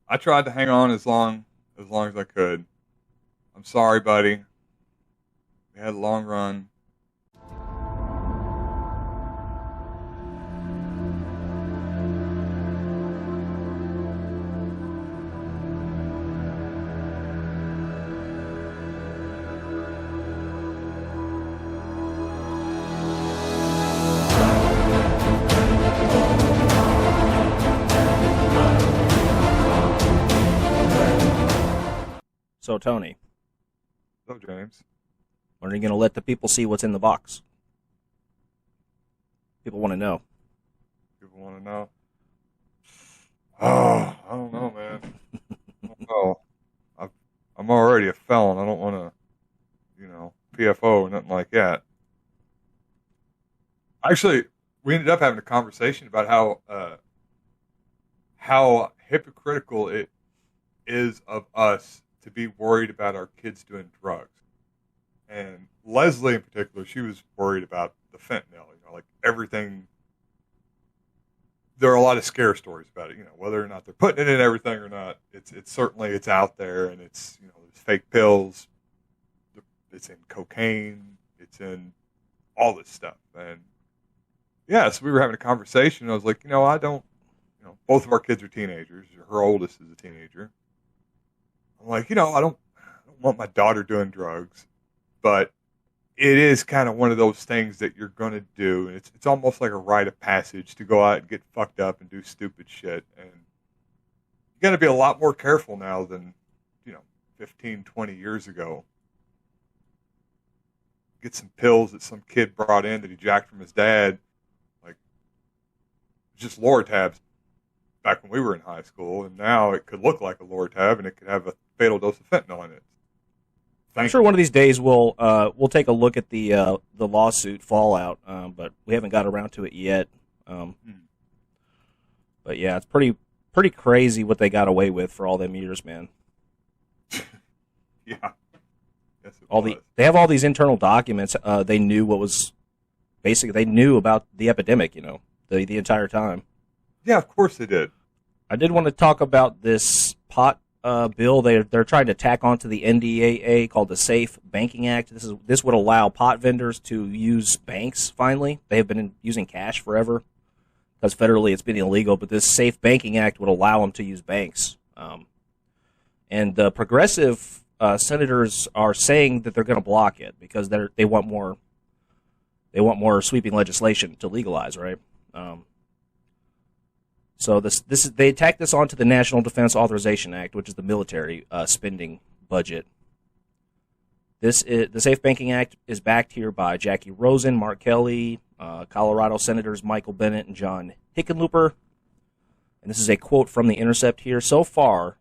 I tried to hang on as long as I could. I'm sorry, buddy. We had a long run. So, Tony, So, James, when are you going to let the people see what's in the box? People want to know. people want to know. Oh, I don't know, man. I don't know. I've, I'm already a felon. I don't want to, PFO or nothing like that. Actually, we ended up having a conversation about how hypocritical it is of us to be worried about our kids doing drugs. And Leslie, in particular, she was worried about the fentanyl. Like everything. There are a lot of scare stories about it. Whether or not they're putting it in everything or not. It's certainly it's out there, and it's there's fake pills. It's in cocaine. It's in all this stuff. And yeah, so we were having a conversation. And I was like, I don't. Both of our kids are teenagers. Her oldest is a teenager. I'm like, I don't want my daughter doing drugs, but it is kind of one of those things that you're going to do. And it's almost like a rite of passage to go out and get fucked up and do stupid shit. And you got to be a lot more careful now than, 15, 20 years ago. Get some pills that some kid brought in that he jacked from his dad. Like, just Lortabs back when we were in high school. And now it could look like a Lortab and it could have a fatal dose of fentanyl in it. I'm sure one of these days we'll take a look at the lawsuit fallout, but we haven't got around to it yet. But yeah, it's pretty crazy what they got away with for all them years, man. Yeah. Yes, it was. They have all these internal documents. They knew what was basically they knew about the epidemic, the entire time. Yeah, of course they did. I did want to talk about this pot bill they're trying to tack onto the NDAA called the Safe Banking Act. This would allow pot vendors to use banks. Finally, they have been using cash forever because federally it's been illegal. But this Safe Banking Act would allow them to use banks. And the progressive senators are saying that they're going to block it because they want more sweeping legislation to legalize, right? So they tacked this onto the National Defense Authorization Act, which is the military spending budget. The Safe Banking Act is backed here by Jackie Rosen, Mark Kelly, Colorado Senators Michael Bennet and John Hickenlooper. And this is a quote from The Intercept here. So far,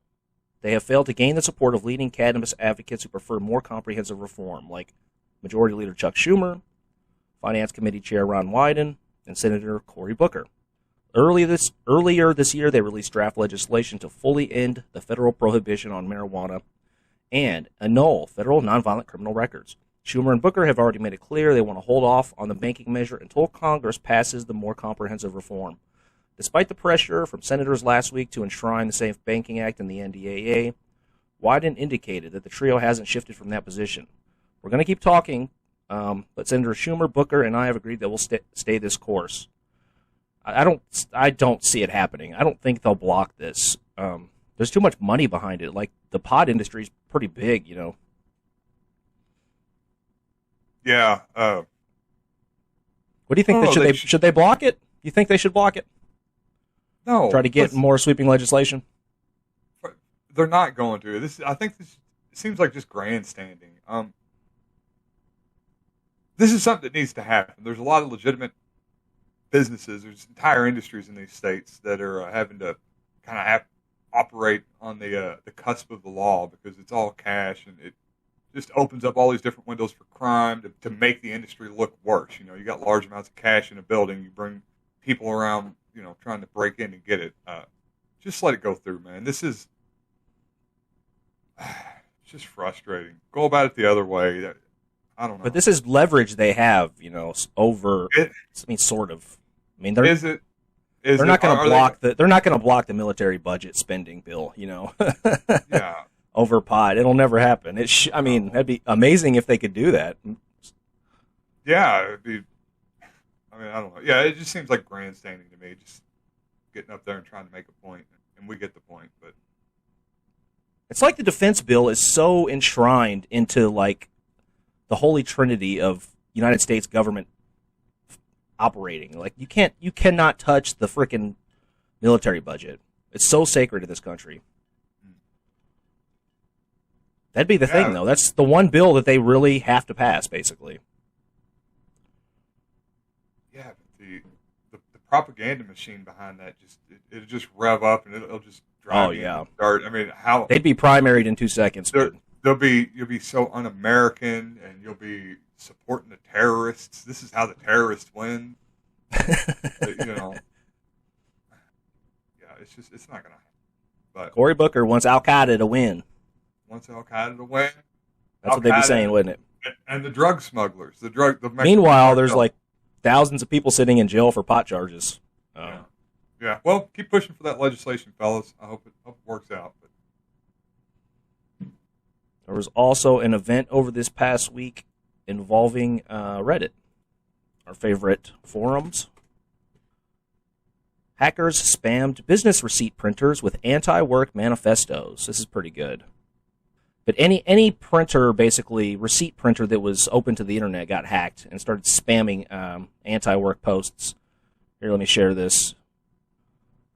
they have failed to gain the support of leading cannabis advocates who prefer more comprehensive reform, like Majority Leader Chuck Schumer, Finance Committee Chair Ron Wyden, and Senator Cory Booker. Earlier this year, they released draft legislation to fully end the federal prohibition on marijuana and annul federal nonviolent criminal records. Schumer and Booker have already made it clear they want to hold off on the banking measure until Congress passes the more comprehensive reform. Despite the pressure from senators last week to enshrine the Safe Banking Act in the NDAA, Wyden indicated that the trio hasn't shifted from that position. We're going to keep talking, but Senator Schumer, Booker, and I have agreed that we'll stay this course. I don't see it happening. I don't think they'll block this. There's too much money behind it. Like, the pot industry is pretty big, Yeah. What do you think? Should they block it? You think they should block it? No. Try to get more sweeping legislation? They're not going to. I think this seems like just grandstanding. This is something that needs to happen. There's a lot of legitimate businesses, there's entire industries in these states that are having to kind of operate on the cusp of the law because it's all cash and it just opens up all these different windows for crime to make the industry look worse. You got large amounts of cash in a building, you bring people around, trying to break in and get it. Just let it go through, man. This is it's just frustrating. Go about it the other way. I don't know. But this is leverage they have, over. Sort of. I mean, is it? They're not going to block they're not going to block the military budget spending bill, you know. Yeah. Over pot. It'll never happen. I mean, that'd be amazing if they could do that. Yeah, it'd be. I mean, I don't know. Yeah, it just seems like grandstanding to me. Just getting up there and trying to make a point, and we get the point, but it's like the defense bill is so enshrined into like the holy trinity of United States government operating. Like you cannot touch the frickin' military budget. It's so sacred to this country. That'd be the thing, though. That's the one bill that they really have to pass, basically. Yeah, but the propaganda machine behind that it'll just rev up and it'll just drive you into the dirt. I mean, how they'd be primaried in 2 seconds. You'll be so un-American, and you'll be supporting the terrorists. This is how the terrorists win. You know, yeah, it's not gonna happen. But Cory Booker wants Al Qaeda to win. Wants Al Qaeda to win. That's what they'd be saying, wouldn't it? And the drug smugglers, the Meanwhile, there's like thousands of people sitting in jail for pot charges. Yeah. Well, keep pushing for that legislation, fellas. I hope it works out. But there was also an event over this past week involving Reddit, our favorite forums. Hackers spammed business receipt printers with anti-work manifestos. This is pretty good. But any printer, basically, receipt printer that was open to the internet got hacked and started spamming anti-work posts. Here, let me share this.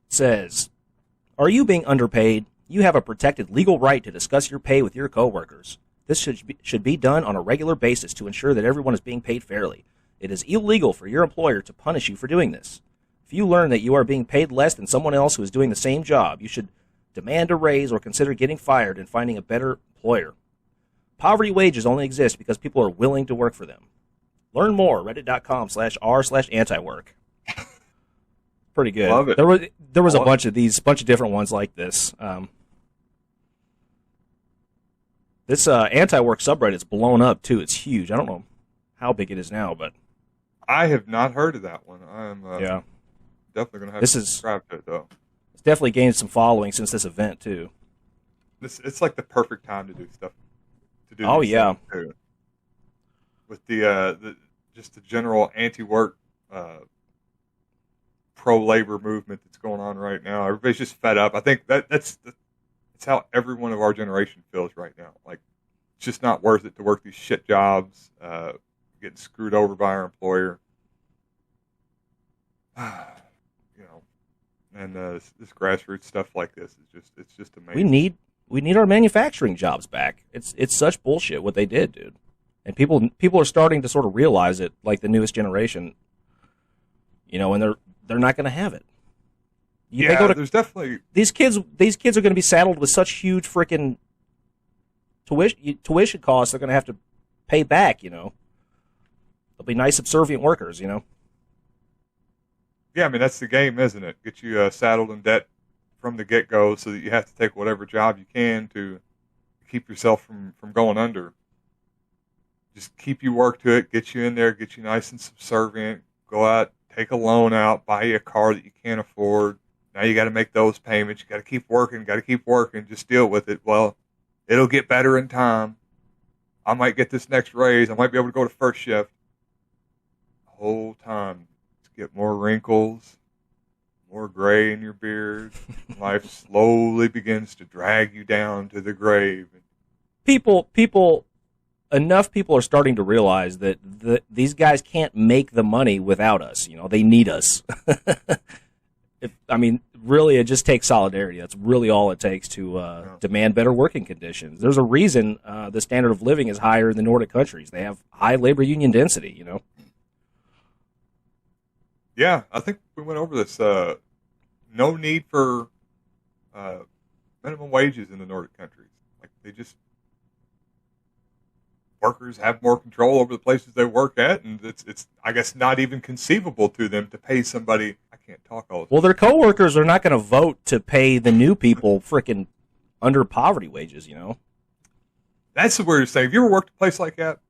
It says, "Are you being underpaid? You have a protected legal right to discuss your pay with your coworkers. This should be done on a regular basis to ensure that everyone is being paid fairly. It is illegal for your employer to punish you for doing this. If you learn that you are being paid less than someone else who is doing the same job, you should demand a raise or consider getting fired and finding a better employer. Poverty wages only exist because people are willing to work for them. Learn more, reddit.com/r/antiwork. Pretty good. Love it. There was a bunch of different ones like this. This anti-work subreddit's blown up too. It's huge. I don't know how big it is now, but I have not heard of that one. I'm definitely going to have to subscribe to it, though. It's definitely gained some following since this event too. It's like the perfect time to do stuff. Oh yeah. Too. With the general anti-work, pro-labor movement that's going on right now, everybody's just fed up. I think that's how every one of our generation feels right now. Like, it's just not worth it to work these shit jobs, getting screwed over by our employer. You know, and this grassroots stuff like this is just amazing. We need our manufacturing jobs back. It's such bullshit what they did, dude. And people are starting to sort of realize it, like the newest generation. You know, and they're not going to have it. There's definitely these kids are going to be saddled with such huge freaking tuition costs. They're going to have to pay back. You know, they'll be nice subservient workers. You know. Yeah, I mean that's the game, isn't it? Get you saddled in debt from the get-go, so that you have to take whatever job you can to keep yourself from going under. Just keep you work to it, get you in there, get you nice and subservient. Go out, take a loan out, buy you a car that you can't afford. Now you got to make those payments. You got to keep working. Just deal with it. Well, it'll get better in time. I might get this next raise. I might be able to go to first shift. The whole time, get more wrinkles, more gray in your beard. Life slowly begins to drag you down to the grave. Enough people are starting to realize that these guys can't make the money without us. You know, they need us. Really, it just takes solidarity. That's really all it takes to demand better working conditions. There's a reason the standard of living is higher in the Nordic countries. They have high labor union density, you know. Yeah, I think we went over this. No need for minimum wages in the Nordic countries. Like, workers have more control over the places they work at, and it's I guess not even conceivable to them to pay somebody. I can't talk all the time. Well, their coworkers are not going to vote to pay the new people frickin' under poverty wages, you know. That's the weirdest thing. Have you ever worked a place like that?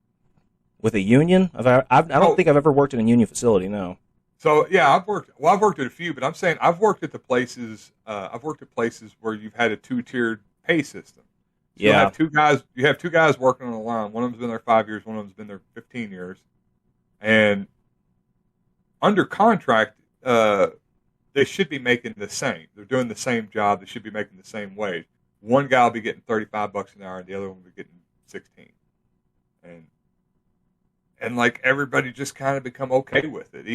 With a union? I don't think I've ever worked in a union facility, no. So yeah, I've worked at a few, but I'm saying I've worked at the places. I've worked at places where you've had a two-tiered pay system. So you'll Yeah. have two guys. You have two guys working on the line. One of them's been there 5 years. One of them's been there 15 years. And under contract, they should be making the same. They're doing the same job. They should be making the same wage. One guy will be getting $35 an hour, and the other one will be getting 16. And like everybody just kind of become okay with it.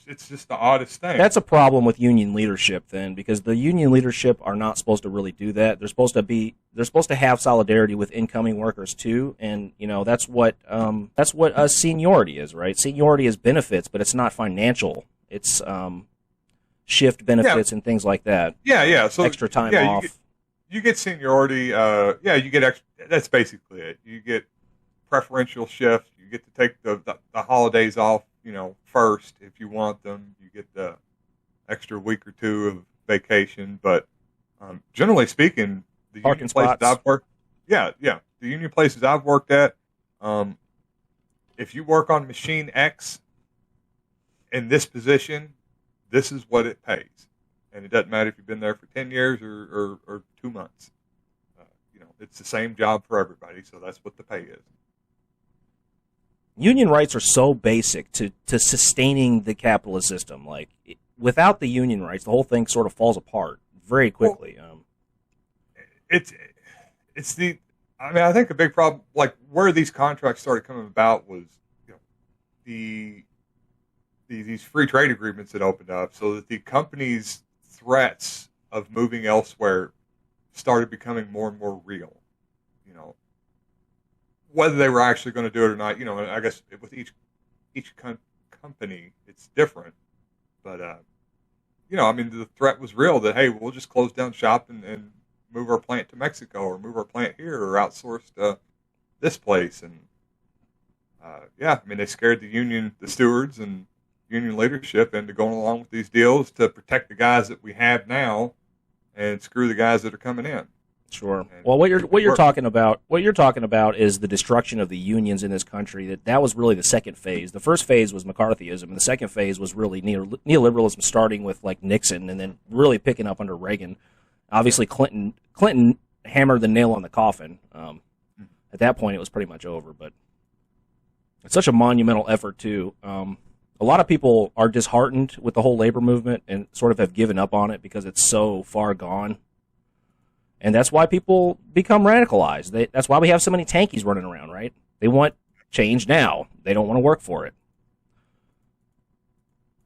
It's just the oddest thing. That's a problem with union leadership then, because the union leadership are not supposed to really do that. They're supposed to have solidarity with incoming workers too, and that's what seniority is, right? Seniority is benefits, but it's not financial. It's shift benefits and things like that. Yeah. So extra time off. You get seniority. You get extra. That's basically it. You get preferential shift. You get to take the holidays off, first if you want them. You get the extra week or two of vacation. But generally speaking, the Parking union places spots. I've worked, the union places I've worked at, if you work on machine X in this position, this is what it pays, and it doesn't matter if you've been there for 10 years or 2 months. It's the same job for everybody, so that's what the pay is. Union rights are so basic to sustaining the capitalist system. Like, without the union rights, the whole thing sort of falls apart very quickly. I think a big problem, like where these contracts started coming about, was these free trade agreements that opened up, so that the companies' threats of moving elsewhere started becoming more and more real. Whether they were actually going to do it or not, I guess with each company, it's different. But the threat was real that, hey, we'll just close down shop and move our plant to Mexico, or move our plant here, or outsource to this place. And they scared the stewards and union leadership into going along with these deals to protect the guys that we have now and screw the guys that are coming in. Sure. Well, what you're talking about is the destruction of the unions in this country. That was really the second phase. The first phase was McCarthyism, and the second phase was really neoliberalism, starting with like Nixon, and then really picking up under Reagan. Obviously, Clinton hammered the nail on the coffin. At that point, it was pretty much over. But it's such a monumental effort too. A lot of people are disheartened with the whole labor movement and sort of have given up on it because it's so far gone. And that's why people become radicalized. That's why we have so many tankies running around, right? They want change now. They don't want to work for it.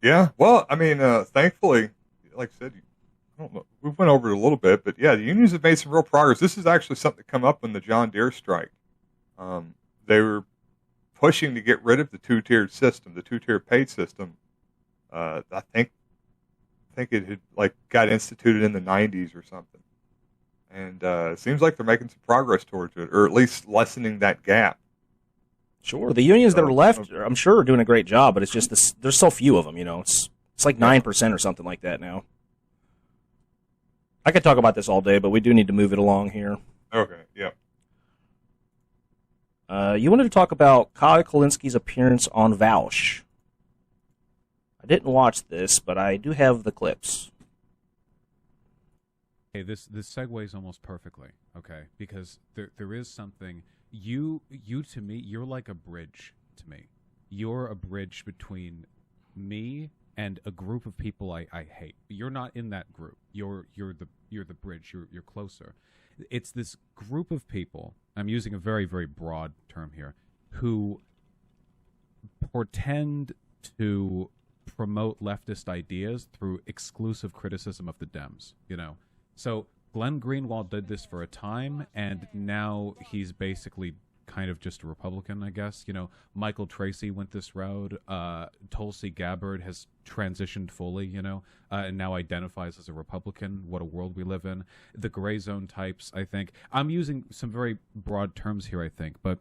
Yeah, well, thankfully, like I said, I don't know, we went over it a little bit, but yeah, the unions have made some real progress. This is actually something that come up in the John Deere strike. They were pushing to get rid of the two-tiered system, the two-tier paid system. I think it had got instituted in the 90s or something. And it seems like they're making some progress towards it, or at least lessening that gap. Sure, the unions that are left, I'm sure, are doing a great job, but it's just there's so few of them. It's like 9% or something like that now. I could talk about this all day, but we do need to move it along here. Okay, yeah. You wanted to talk about Kolinsky's appearance on Vaush. I didn't watch this, but I do have the clips. Hey, this segues almost perfectly, okay? Because there is something, you to me, you're like a bridge to me. You're a bridge between me and a group of people I hate. You're not in that group. You're the bridge. You're closer. It's this group of people, I'm using a very, very broad term here, who portend to promote leftist ideas through exclusive criticism of the Dems, So Glenn Greenwald did this for a time, and now he's basically kind of just a Republican, I guess. Michael Tracy went this road. Tulsi Gabbard has transitioned fully, and now identifies as a Republican. What a world we live in. The gray zone types, I think. I'm using some very broad terms here, I think, but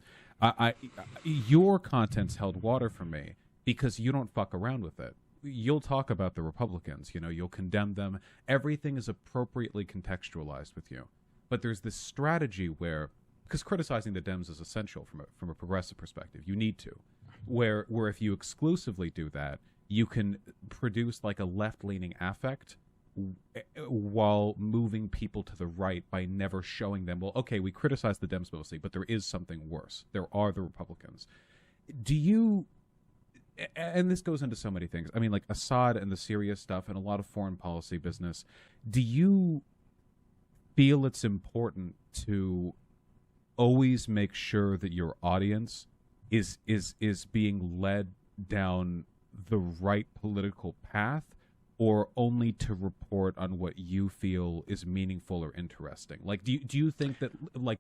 your content's held water for me because you don't fuck around with it. You'll talk about the Republicans, you'll condemn them. Everything is appropriately contextualized with you. But there's this strategy where, because criticizing the Dems is essential from a progressive perspective, you need to, where if you exclusively do that, you can produce like a left-leaning affect while moving people to the right by never showing them, well, okay, we criticize the Dems mostly, but there is something worse. There are the Republicans. Do you, and this goes into so many things, I mean, like Assad and the Syria stuff and a lot of foreign policy business, do you feel it's important to always make sure that your audience is being led down the right political path, or only to report on what you feel is meaningful or interesting? Like, do you think that, like...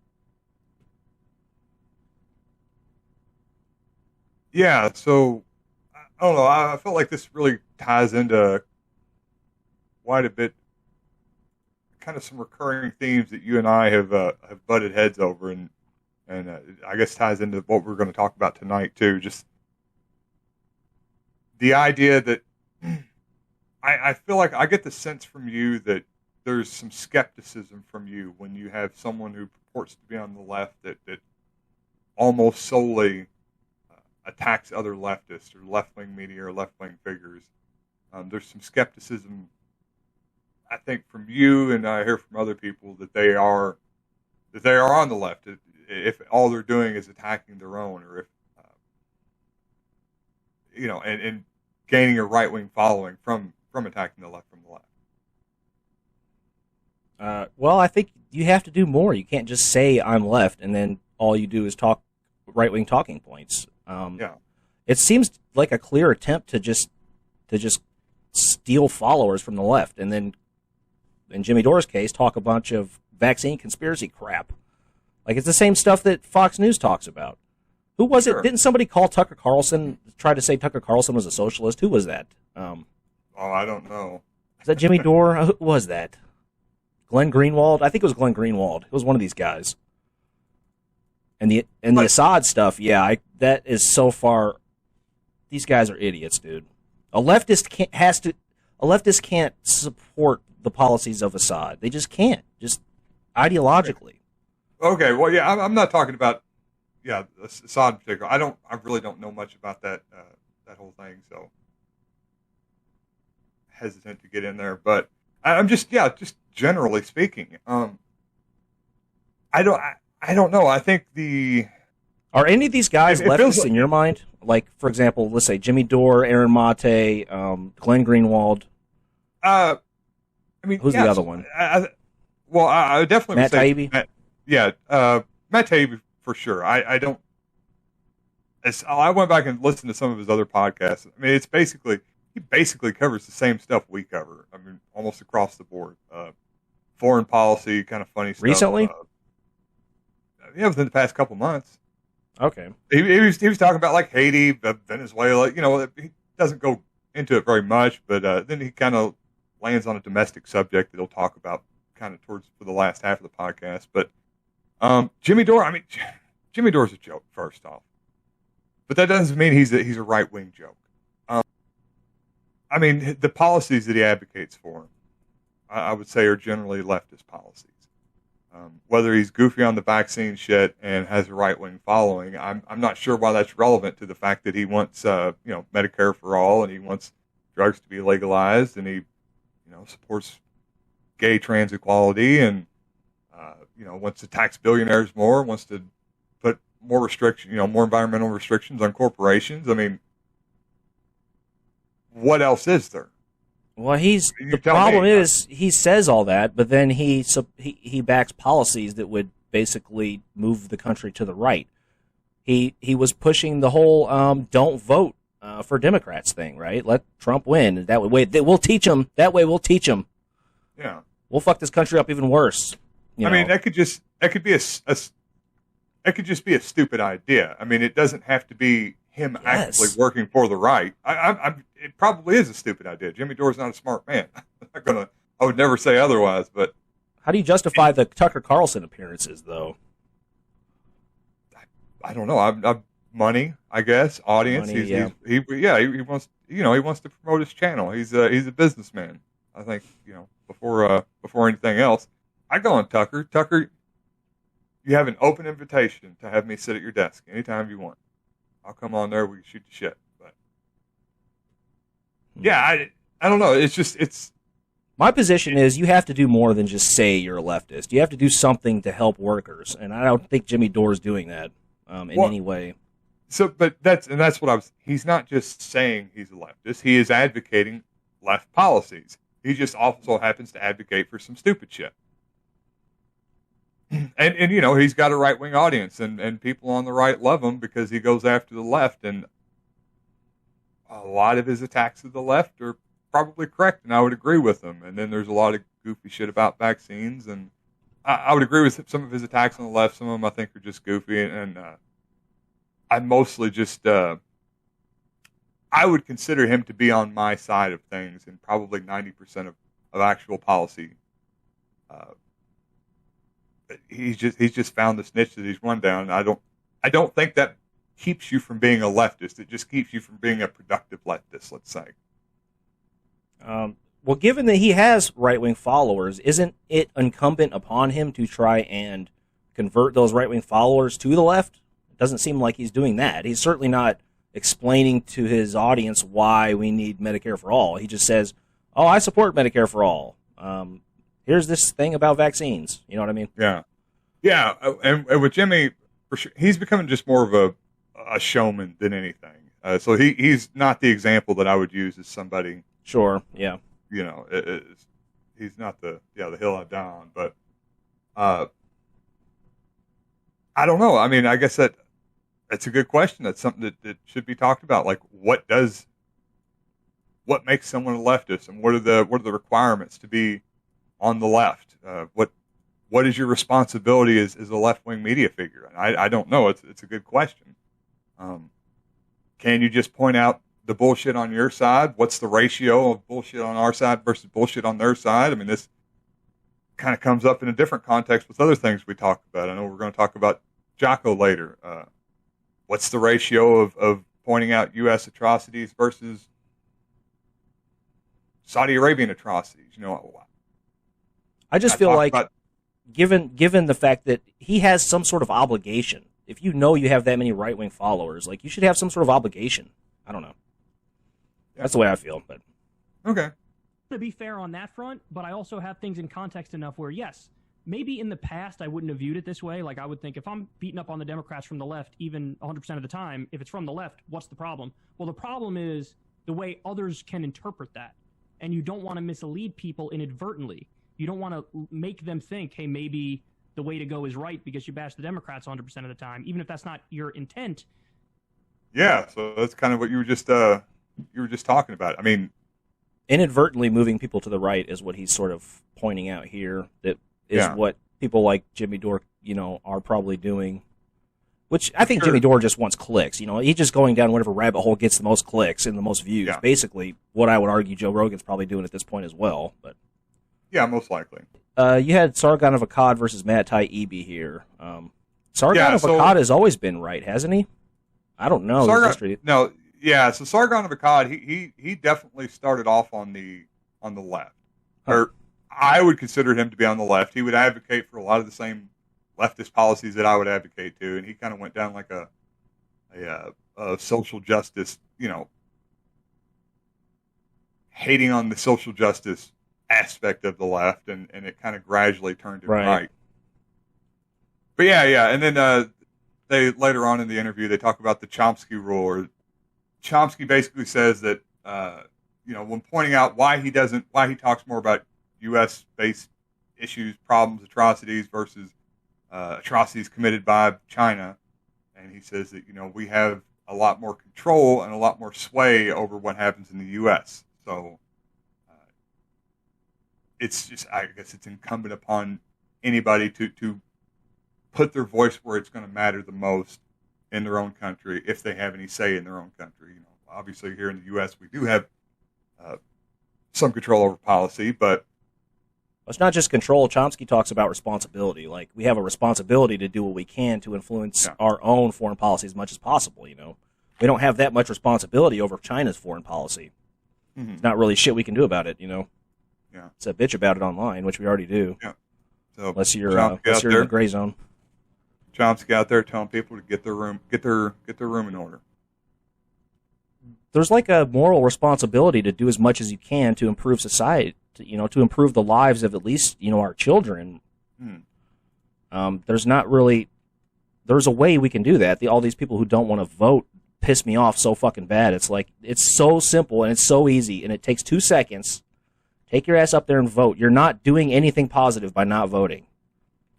Yeah, so, I don't know, I felt like this really ties into quite a bit, kind of some recurring themes that you and I have butted heads over, and I guess ties into what we're going to talk about tonight, too. Just the idea that I feel like I get the sense from you that there's some skepticism from you when you have someone who purports to be on the left that almost solely attacks other leftists or left-wing media or left-wing figures. There's some skepticism, I think, from you, and I hear from other people that they are on the left if all they're doing is attacking their own, or if and gaining a right-wing following from attacking the left from the left. Well, I think you have to do more. You can't just say I'm left and then all you do is talk right-wing talking points. Yeah. It seems like a clear attempt to just steal followers from the left, and then, in Jimmy Dore's case, talk a bunch of vaccine conspiracy crap. Like, it's the same stuff that Fox News talks about. Who was it? Didn't somebody call Tucker Carlson, try to say Tucker Carlson was a socialist? Who was that? I don't know. Is that Jimmy Dore? Who was that? Glenn Greenwald? I think it was Glenn Greenwald. It was one of these guys. And the Assad stuff, yeah, that is so far. These guys are idiots, dude. A leftist can't support the policies of Assad. They just can't, just ideologically. Okay, well, yeah, I'm not talking about Assad in particular. I really don't know much about that whole thing, so hesitant to get in there. But I'm just generally speaking, I don't know. I think are any of these guys leftists in your mind? Like, for example, let's say Jimmy Dore, Aaron Mate, Glenn Greenwald. I mean, who's the other one? I definitely Matt Taibbi. Matt Taibbi for sure. I don't. I went back and listened to some of his other podcasts. I mean, he basically covers the same stuff we cover. I mean, almost across the board. Foreign policy, kind of funny stuff. Recently? Within the past couple months. Okay. He was talking about like Haiti, Venezuela. He doesn't go into it very much, but then he kind of lands on a domestic subject that he'll talk about kind of for the last half of the podcast. But Jimmy Dore, I mean, Jimmy Dore's a joke, first off, but that doesn't mean he's a right wing joke. I mean, the policies that he advocates for, I would say, are generally leftist policies. Whether he's goofy on the vaccine shit and has a right wing following, I'm not sure why that's relevant to the fact that he wants Medicare for all, and he wants drugs to be legalized, and he supports gay trans equality, and wants to tax billionaires more, wants to put more more environmental restrictions on corporations. I mean, what else is there? Well, the problem is he says all that, but then he backs policies that would basically move the country to the right. He was pushing the whole don't vote for Democrats thing, right? Let Trump win. That way we'll teach him. That way we'll teach him. Yeah, we'll fuck this country up even worse. I mean, that could just be a stupid idea. I mean, it doesn't have to be him actively working for the right. It probably is a stupid idea. Jimmy Dore's not a smart man. I would never say otherwise. But how do you justify the Tucker Carlson appearances, though? I don't know. Money, I guess. Audience. Money, he wants. He wants to promote his channel. He's a businessman. I think before anything else, I go on Tucker. Tucker, you have an open invitation to have me sit at your desk anytime you want. I'll come on there. We can shoot the shit. But Yeah, I don't know. It's My position is you have to do more than just say you're a leftist. You have to do something to help workers, and I don't think Jimmy Dore is doing that in any way. So, but that's what I was. He's not just saying he's a leftist. He is advocating left policies. He just also happens to advocate for some stupid shit. And you know, he's got a right wing audience, and people on the right love him because he goes after the left. And a lot of his attacks of the left are probably correct, and I would agree with him. And then there's a lot of goofy shit about vaccines, and I would agree with some of his attacks on the left. Some of them I think are just goofy, and I mostly just I would consider him to be on my side of things, and probably 90% of actual policy. He's just found this niche that he's run down. I don't think that keeps you from being a leftist. It just keeps you from being a productive leftist, let's say. Well, given that he has right-wing followers, isn't it incumbent upon him to try and convert those right-wing followers to the left? It doesn't seem like he's doing that. He's certainly not explaining to his audience why we need Medicare for all. He just says, oh, I support Medicare for all. Here's this thing about vaccines. You know what I mean? Yeah. Yeah, and with Jimmy, for sure, he's becoming just more of a showman than anything. So he's not the example that I would use as somebody. Sure, yeah. You know, he's not the hill I die on, but I don't know. I mean, I guess that's a good question. That's something that should be talked about. Like, what makes someone a leftist, and what are the requirements to be on the left? What is your responsibility as a left-wing media figure? And I don't know. It's a good question. Can you just point out the bullshit on your side? What's the ratio of bullshit on our side versus bullshit on their side? I mean, this kind of comes up in a different context with other things we talk about. I know we're going to talk about Jocko later. What's the ratio of pointing out U.S. atrocities versus Saudi Arabian atrocities? You know, I just feel like, given the fact that he has some sort of obligation, if you know you have that many right-wing followers, like, you should have some sort of obligation. I don't know. Yeah. That's the way I feel. But okay. To be fair on that front, but I also have things in context enough where, yes, maybe in the past I wouldn't have viewed it this way. Like, I would think if I'm beating up on the Democrats from the left, even 100% of the time, if it's from the left, what's the problem? Well, the problem is the way others can interpret that. And you don't want to mislead people inadvertently. You don't want to make them think, hey, maybe the way to go is right because you bash the Democrats 100% of the time, even if that's not your intent. Yeah, so that's kind of what you were just talking about. I mean, inadvertently moving people to the right is what he's sort of pointing out here. That is what people like Jimmy Dore, you know, are probably doing. Which I think Jimmy Dore just wants clicks. You know, he's just going down whatever rabbit hole gets the most clicks and the most views. Yeah. Basically, what I would argue Joe Rogan's probably doing at this point as well. But yeah, most likely. You had Sargon of Akkad versus Matt Taibbi here. Sargon of Akkad has always been right, hasn't he? I don't know. So Sargon of Akkad, he definitely started off on the left. Or I would consider him to be on the left. He would advocate for a lot of the same leftist policies that I would advocate to, and he kind of went down like a social justice, you know, hating on the social justice aspect of the left, and it kind of gradually turned to right. But yeah, and then they later on in the interview they talk about the Chomsky rule. Or Chomsky basically says that you know, when pointing out why he talks more about U.S. based issues, problems, atrocities versus atrocities committed by China, and he says that, you know, we have a lot more control and a lot more sway over what happens in the U.S. So it's just, I guess it's incumbent upon anybody to put their voice where it's going to matter the most in their own country, if they have any say in their own country. You know, obviously here in the U.S. we do have some control over policy, but it's not just control. Chomsky talks about responsibility. Like, we have a responsibility to do what we can to influence our own foreign policy as much as possible. You know, we don't have that much responsibility over China's foreign policy. Mm-hmm. It's not really shit we can do about it. You know. Yeah. It's a bitch about it online, which we already do. Yeah. So unless you're in the gray zone. Chomsky out there telling people to get their room in order. there's like a moral responsibility to do as much as you can to improve society, to improve the lives of at least, our children. There's a way we can do that. All these people who don't want to vote piss me off so fucking bad. It's like, it's so simple and it's so easy and it takes 2 seconds. Take your ass up there and vote. You're not doing anything positive by not voting.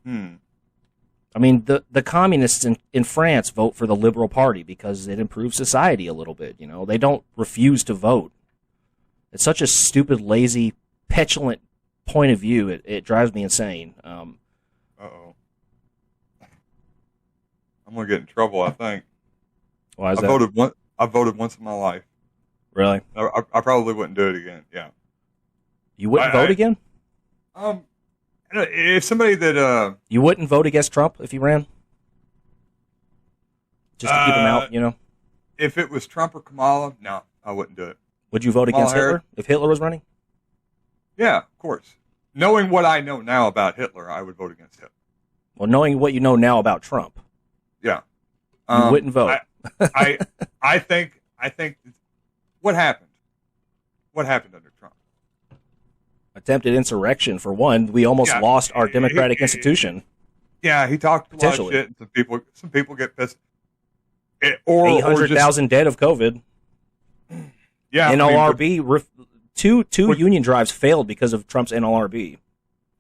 I mean, the communists in France vote for the Liberal Party because it improves society a little bit, They don't refuse to vote. It's such a stupid, lazy, petulant point of view. It drives me insane. Uh-oh. I'm going to get in trouble, I think. Why is I that? I voted once in my life. Really? I probably wouldn't do it again, yeah. You wouldn't vote again? If somebody that... You wouldn't vote against Trump if he ran? Just to keep him out, If it was Trump or Kamala, no, I wouldn't do it. Would you vote against Hitler if Hitler was running? Yeah, of course. Knowing what I know now about Hitler, I would vote against Hitler. Well, knowing what you know now about Trump. Yeah. You wouldn't vote. I think what happened? What happened under Trump? Attempted insurrection, for one. We almost lost our democratic institution. Yeah, he talked a lot of shit, and some people get pissed. 800,000 dead of COVID. Yeah, NLRB, two union drives failed because of Trump's NLRB.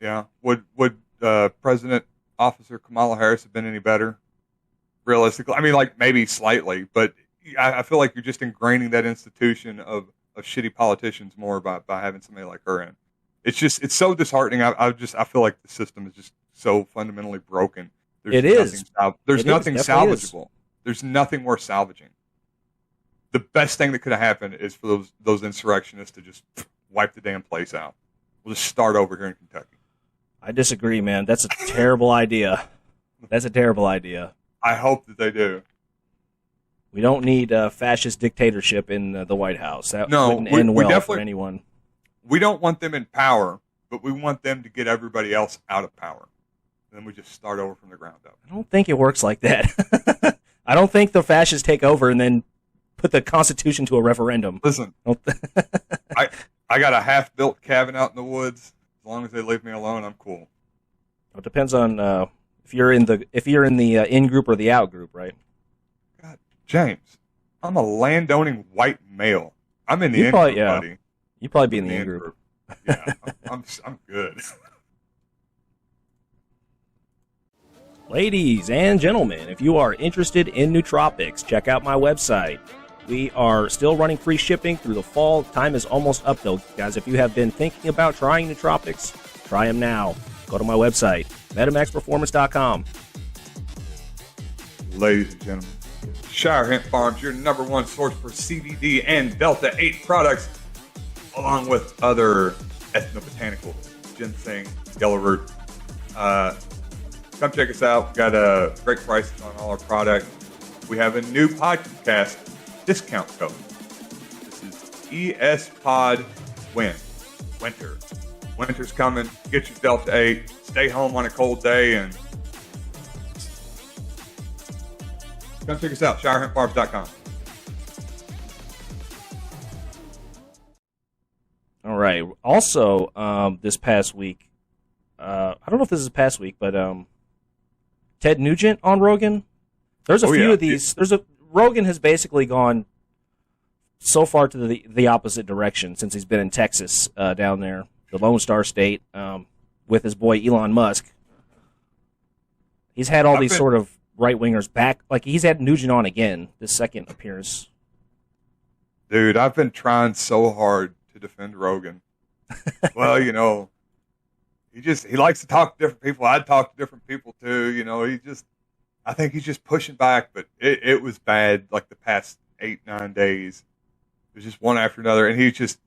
Yeah, would President Officer Kamala Harris have been any better? Realistically, I mean, like maybe slightly, but I feel like you're just ingraining that institution of shitty politicians more by having somebody like her in. It's so disheartening. I feel like the system is just so fundamentally broken. There's nothing salvageable. There's nothing worth salvaging. The best thing that could have happened is for those insurrectionists to just wipe the damn place out. We'll just start over here in Kentucky. I disagree, man. That's a terrible idea. That's a terrible idea. I hope that they do. We don't need a fascist dictatorship in the White House. That wouldn't end well for anyone. We don't want them in power, but we want them to get everybody else out of power. And then we just start over from the ground up. I don't think it works like that. I don't think the fascists take over and then put the Constitution to a referendum. Listen, I got a half-built cabin out in the woods. As long as they leave me alone, I'm cool. It depends on if you're in the in group or the out group, right? God, James, I'm a landowning white male. I'm in the in group, buddy. You'd probably be in the in group. Yeah, I'm good. Ladies and gentlemen, if you are interested in nootropics, check out my website. We are still running free shipping through the fall. Time is almost up, though. Guys, if you have been thinking about trying nootropics, try them now. Go to my website, MetamaxPerformance.com. Ladies and gentlemen, Shire Hemp Farms, your #1 source for CBD and Delta 8 products, along with other ethnobotanicals, ginseng, yellow root. Come check us out. We've got great prices on all our products. We have a new podcast discount code. This is ESPOD Winter. Winter's coming. Get your Delta 8. Stay home on a cold day and come check us out. ShireHempFarms.com. All right. Also, this past week, I don't know if this is past week, but Ted Nugent on Rogan. There's a few of these. Rogan has basically gone so far to the opposite direction since he's been in Texas down there, the Lone Star State, with his boy Elon Musk. He's had all these sort of right-wingers back. Like, he's had Nugent on again, this second appearance. Dude, I've been trying so hard to defend Rogan. Well, he likes to talk to different people. I talk to different people too. I think he's just pushing back, but it was bad like the past 8-9 days. It was just one after another, and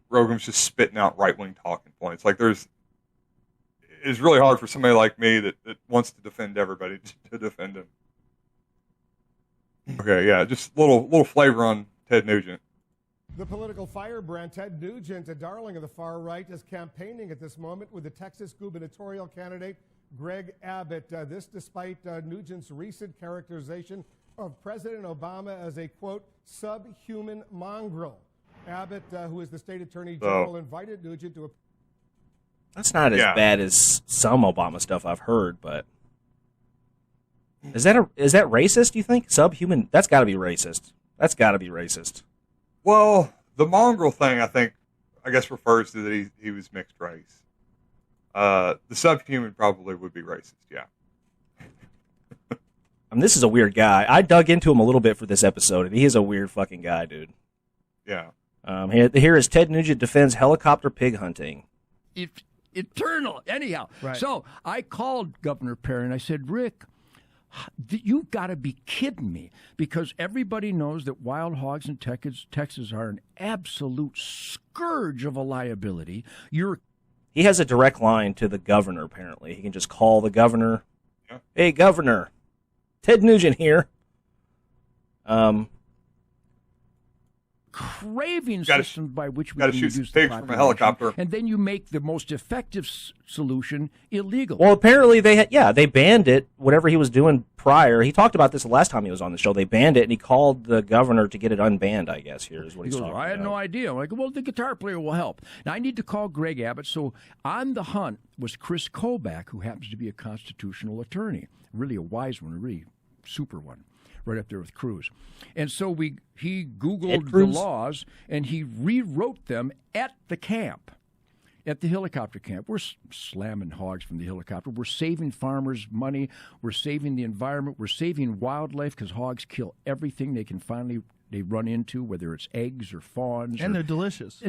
Rogan's just spitting out right-wing talking points. Like it's really hard for somebody like me that wants to defend everybody to defend him. Okay, yeah, just little flavor on Ted Nugent. The political firebrand Ted Nugent, a darling of the far right, is campaigning at this moment with the Texas gubernatorial candidate Greg Abbott. This despite Nugent's recent characterization of President Obama as a, quote, subhuman mongrel. Abbott, who is the state attorney general, invited Nugent to a... That's not as bad as some Obama stuff I've heard, but is that racist, you think? Subhuman? That's got to be racist. That's got to be racist. Well, the mongrel thing, I guess refers to that he was mixed race. The subhuman probably would be racist, yeah. This is a weird guy. I dug into him a little bit for this episode, and he is a weird fucking guy, dude. Yeah. Here is Ted Nugent defends helicopter pig hunting. Eternal. Anyhow, Right. So I called Governor Perry and I said, Rick, you've got to be kidding me, because everybody knows that wild hogs in Texas are an absolute scourge of a liability. He has a direct line to the governor, apparently. He can just call the governor. Yeah. Hey, governor, Ted Nugent here. Craving Gotta system by which we gotta can shoot some reduce the pigs from a population, helicopter. and then you make the most effective solution illegal. Well, apparently they banned it, whatever he was doing prior. He talked about this the last time he was on the show. They banned it, and he called the governor to get it unbanned, I guess. Here is what He he's goes, talking I had about. no idea. I'm like, well, the guitar player will help. Now, I need to call Greg Abbott. So on the hunt was Chris Kobach, who happens to be a constitutional attorney, really a wise one, a really super one, right up there with Cruz. And so he Googled the laws, and he rewrote them at the camp, at the helicopter camp. We're slamming hogs from the helicopter. We're saving farmers money. We're saving the environment. We're saving wildlife, because hogs kill everything they run into, whether it's eggs or fawns. And they're delicious.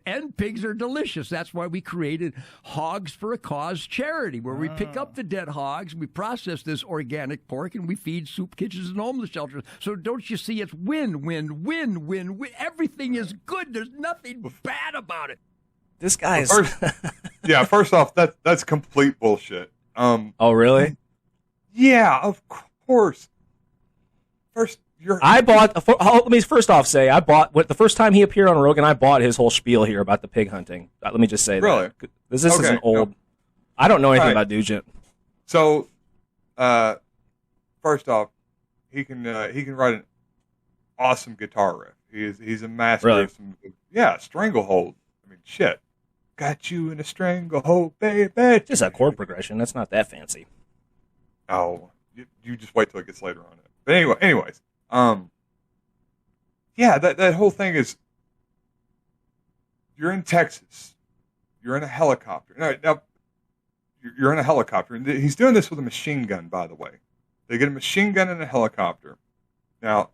And pigs are delicious. That's why we created Hogs for a Cause charity, where we pick up the dead hogs, we process this organic pork, and we feed soup kitchens and homeless shelters. So don't you see, it's win, win, win, win, win. Everything is good. There's nothing bad about it. This guy is... First off, that's complete bullshit. Oh, really? Yeah, of course. First, let me first off say, the first time he appeared on Rogan, I bought his whole spiel here about the pig hunting. Let me just say really? that. This is an old... I don't know anything about Nugent. So, first off, he can write an awesome guitar riff. He's a master of some... Yeah, stranglehold. I mean, shit. Got you in a stranglehold, baby. Just a chord progression. That's not that fancy. Oh, you just wait till it gets later on it. But anyways, that whole thing is, you're in Texas, you're in a helicopter. Now you're in a helicopter, and he's doing this with a machine gun, by the way. They get a machine gun and a helicopter. Now,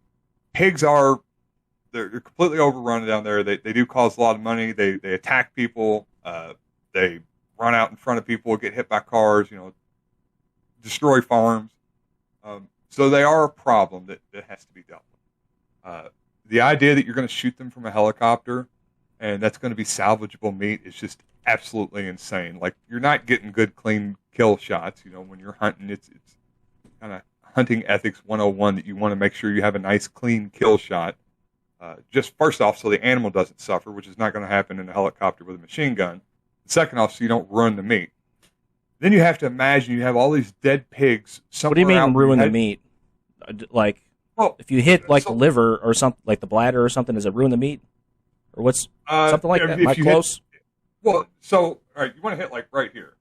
pigs they're completely overrun down there. They do cause a lot of money. They attack people. They run out in front of people, get hit by cars, destroy farms. So they are a problem that has to be dealt with. The idea that you're going to shoot them from a helicopter and that's going to be salvageable meat is just absolutely insane. Like, you're not getting good, clean kill shots. When you're hunting, it's kind of hunting ethics 101 that you want to make sure you have a nice, clean kill shot. Just first off, so the animal doesn't suffer, which is not going to happen in a helicopter with a machine gun. Second off, so you don't ruin the meat. Then you have to imagine you have all these dead pigs somewhere. What do you mean ruin the meat? Like, if you hit the liver or something, like the bladder or something, does it ruin the meat? Or what's something like that? Am I close? All right, you want to hit like right here,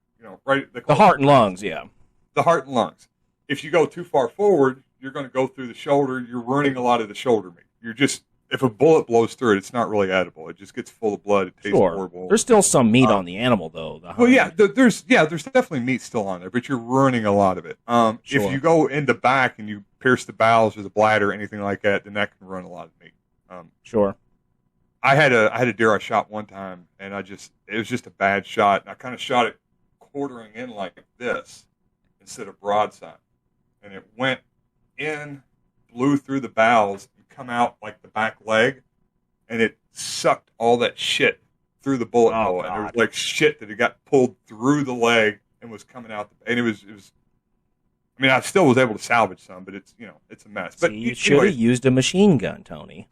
right the heart and lungs, yeah. The heart and lungs. If you go too far forward, you're going to go through the shoulder. You're ruining a lot of the shoulder meat. If a bullet blows through it, it's not really edible. It just gets full of blood. It tastes horrible. There's still some meat on the animal, though. There's definitely meat still on there, but you're ruining a lot of it. If you go in the back and you pierce the bowels or the bladder or anything like that, then that can ruin a lot of meat. Sure. I had a deer I shot one time, and it was just a bad shot. And I kind of shot it quartering in like this instead of broadside, and it went in, blew through the bowels, come out like the back leg, and it sucked all that shit through the bullet hole, and there was like shit that had got pulled through the leg and was coming out, and it was. I mean, I still was able to salvage some, but it's a mess. But you should have used a machine gun, Tony.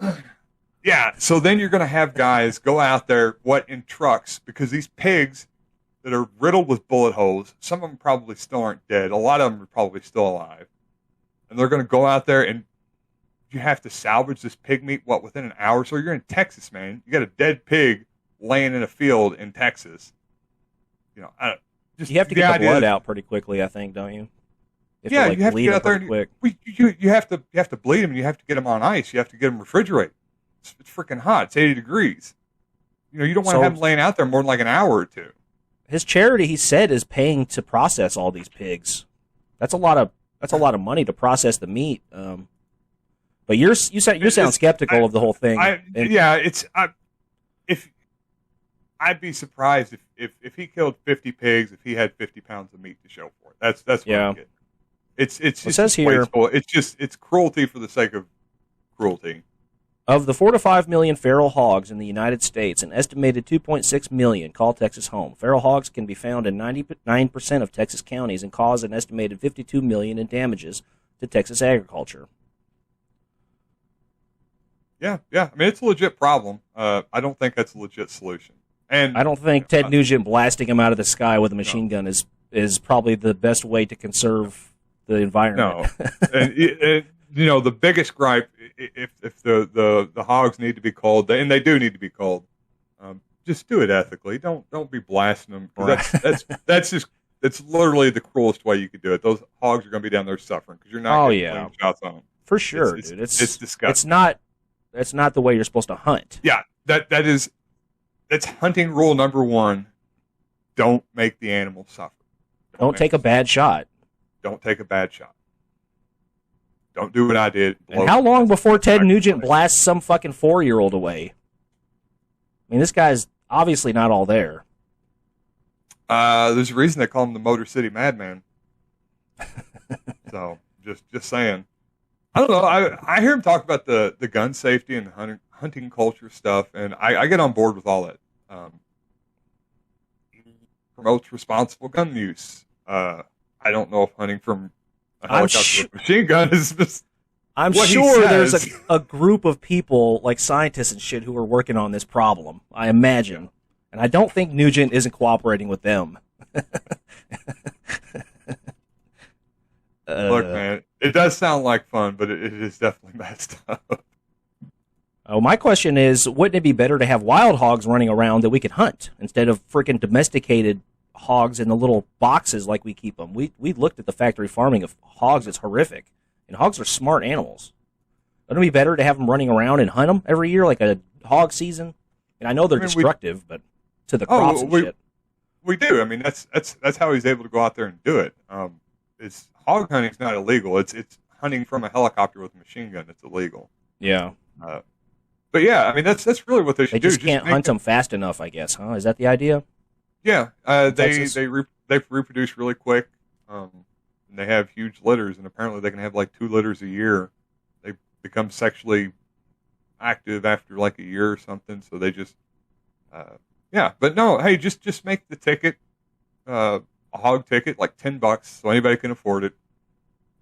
Yeah, so then you're going to have guys go out there in trucks, because these pigs that are riddled with bullet holes, some of them probably still aren't dead. A lot of them are probably still alive, and they're going to go out there and you have to salvage this pig meat, within an hour? So you're in Texas, man. You got a dead pig laying in a field in Texas. You know, you have to get the blood out pretty quickly, I think, don't you? You have to get out there quick. You have to bleed them, and you have to get them on ice. You have to get them refrigerated. It's freaking hot. It's 80 degrees. You know, you don't want to have them laying out there more than like an hour or two. His charity, he said, is paying to process all these pigs. That's a lot of money to process the meat. But you sound skeptical of the whole thing. I'd be surprised if he killed 50 pigs, if he had 50 pounds of meat to show for it. That's what I'm getting. It's just it says here, wasteful. It's cruelty for the sake of cruelty. Of the 4 to 5 million feral hogs in the United States, an estimated 2.6 million call Texas home. Feral hogs can be found in 99% of Texas counties and cause an estimated $52 million in damages to Texas agriculture. Yeah. I mean, it's a legit problem. I don't think that's a legit solution. And I don't think Ted Nugent blasting him out of the sky with a machine gun is probably the best way to conserve the environment. No, and the biggest gripe, if the hogs need to be called, and they do need to be called, just do it ethically. Don't be blasting them. That's literally the cruelest way you could do it. Those hogs are going to be down there suffering because you're not getting clean shots on them. For sure, dude. It's disgusting. That's not the way you're supposed to hunt. Yeah, that's hunting rule number 1. Don't make the animal suffer. Don't take a bad shot. Don't take a bad shot. Don't do what I did. And how long before Ted Nugent blasts some fucking 4-year-old away? I mean, this guy's obviously not all there. There's a reason they call him the Motor City Madman. So, just saying. I don't know. I hear him talk about the gun safety and the hunting culture stuff, and I get on board with all that. Promotes responsible gun use. I don't know if hunting from a helicopter with a machine gun is just I'm sure there's a group of people, like scientists and shit, who are working on this problem, I imagine. And I don't think Nugent isn't cooperating with them. Look, man, it does sound like fun, but it is definitely messed up. Oh, my question is, wouldn't it be better to have wild hogs running around that we could hunt instead of freaking domesticated hogs in the little boxes like we keep them? We looked at the factory farming of hogs. It's horrific. And hogs are smart animals. Wouldn't it be better to have them running around and hunt them every year like a hog season? And I know they're destructive, but to the crops and shit. We do. I mean, that's how he's able to go out there and do it. Hog hunting's not illegal. It's hunting from a helicopter with a machine gun that's illegal. Yeah. But yeah, I mean that's really what they should do. They just can't hunt them fast enough, I guess. Huh? Is that the idea? Yeah. They reproduce really quick. And they have huge litters, and apparently they can have like 2 litters a year. They become sexually active after like a year or something. So they just, But no, hey, just make the ticket, a hog ticket, like $10, so anybody can afford it.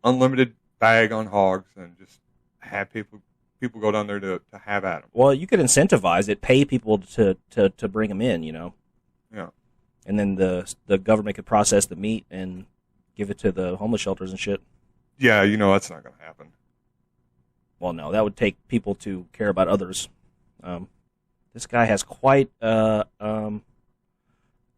Unlimited bag on hogs, and just have people go down there to have at them. Well, you could incentivize it, pay people to bring them in, Yeah. And then the government could process the meat and give it to the homeless shelters and shit. Yeah, that's not going to happen. Well, no, that would take people to care about others. This guy has quite. There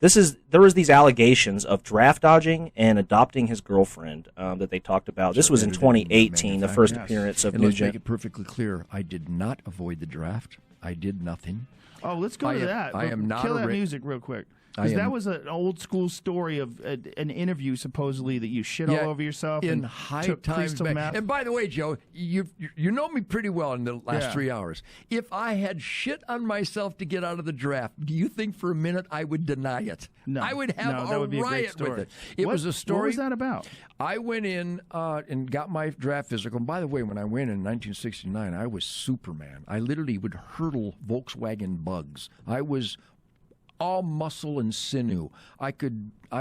was these allegations of draft dodging and adopting his girlfriend that they talked about. This was in 2018, the first appearance of Nugent. Let's make it perfectly clear: I did not avoid the draft. I did nothing. Oh, let's go to that. I am not kill that music real quick. Because that was an old school story of an interview, supposedly, that you shit all over yourself in and high took times. crystal meth. And by the way, Joe, you know me pretty well in the last 3 hours. If I had shit on myself to get out of the draft, do you think for a minute I would deny it? No. I would have a riot with it. It was a story. What was that about? I went in and got my draft physical. And by the way, when I went in 1969, I was Superman. I literally would hurdle Volkswagen bugs. I was all muscle and sinew. I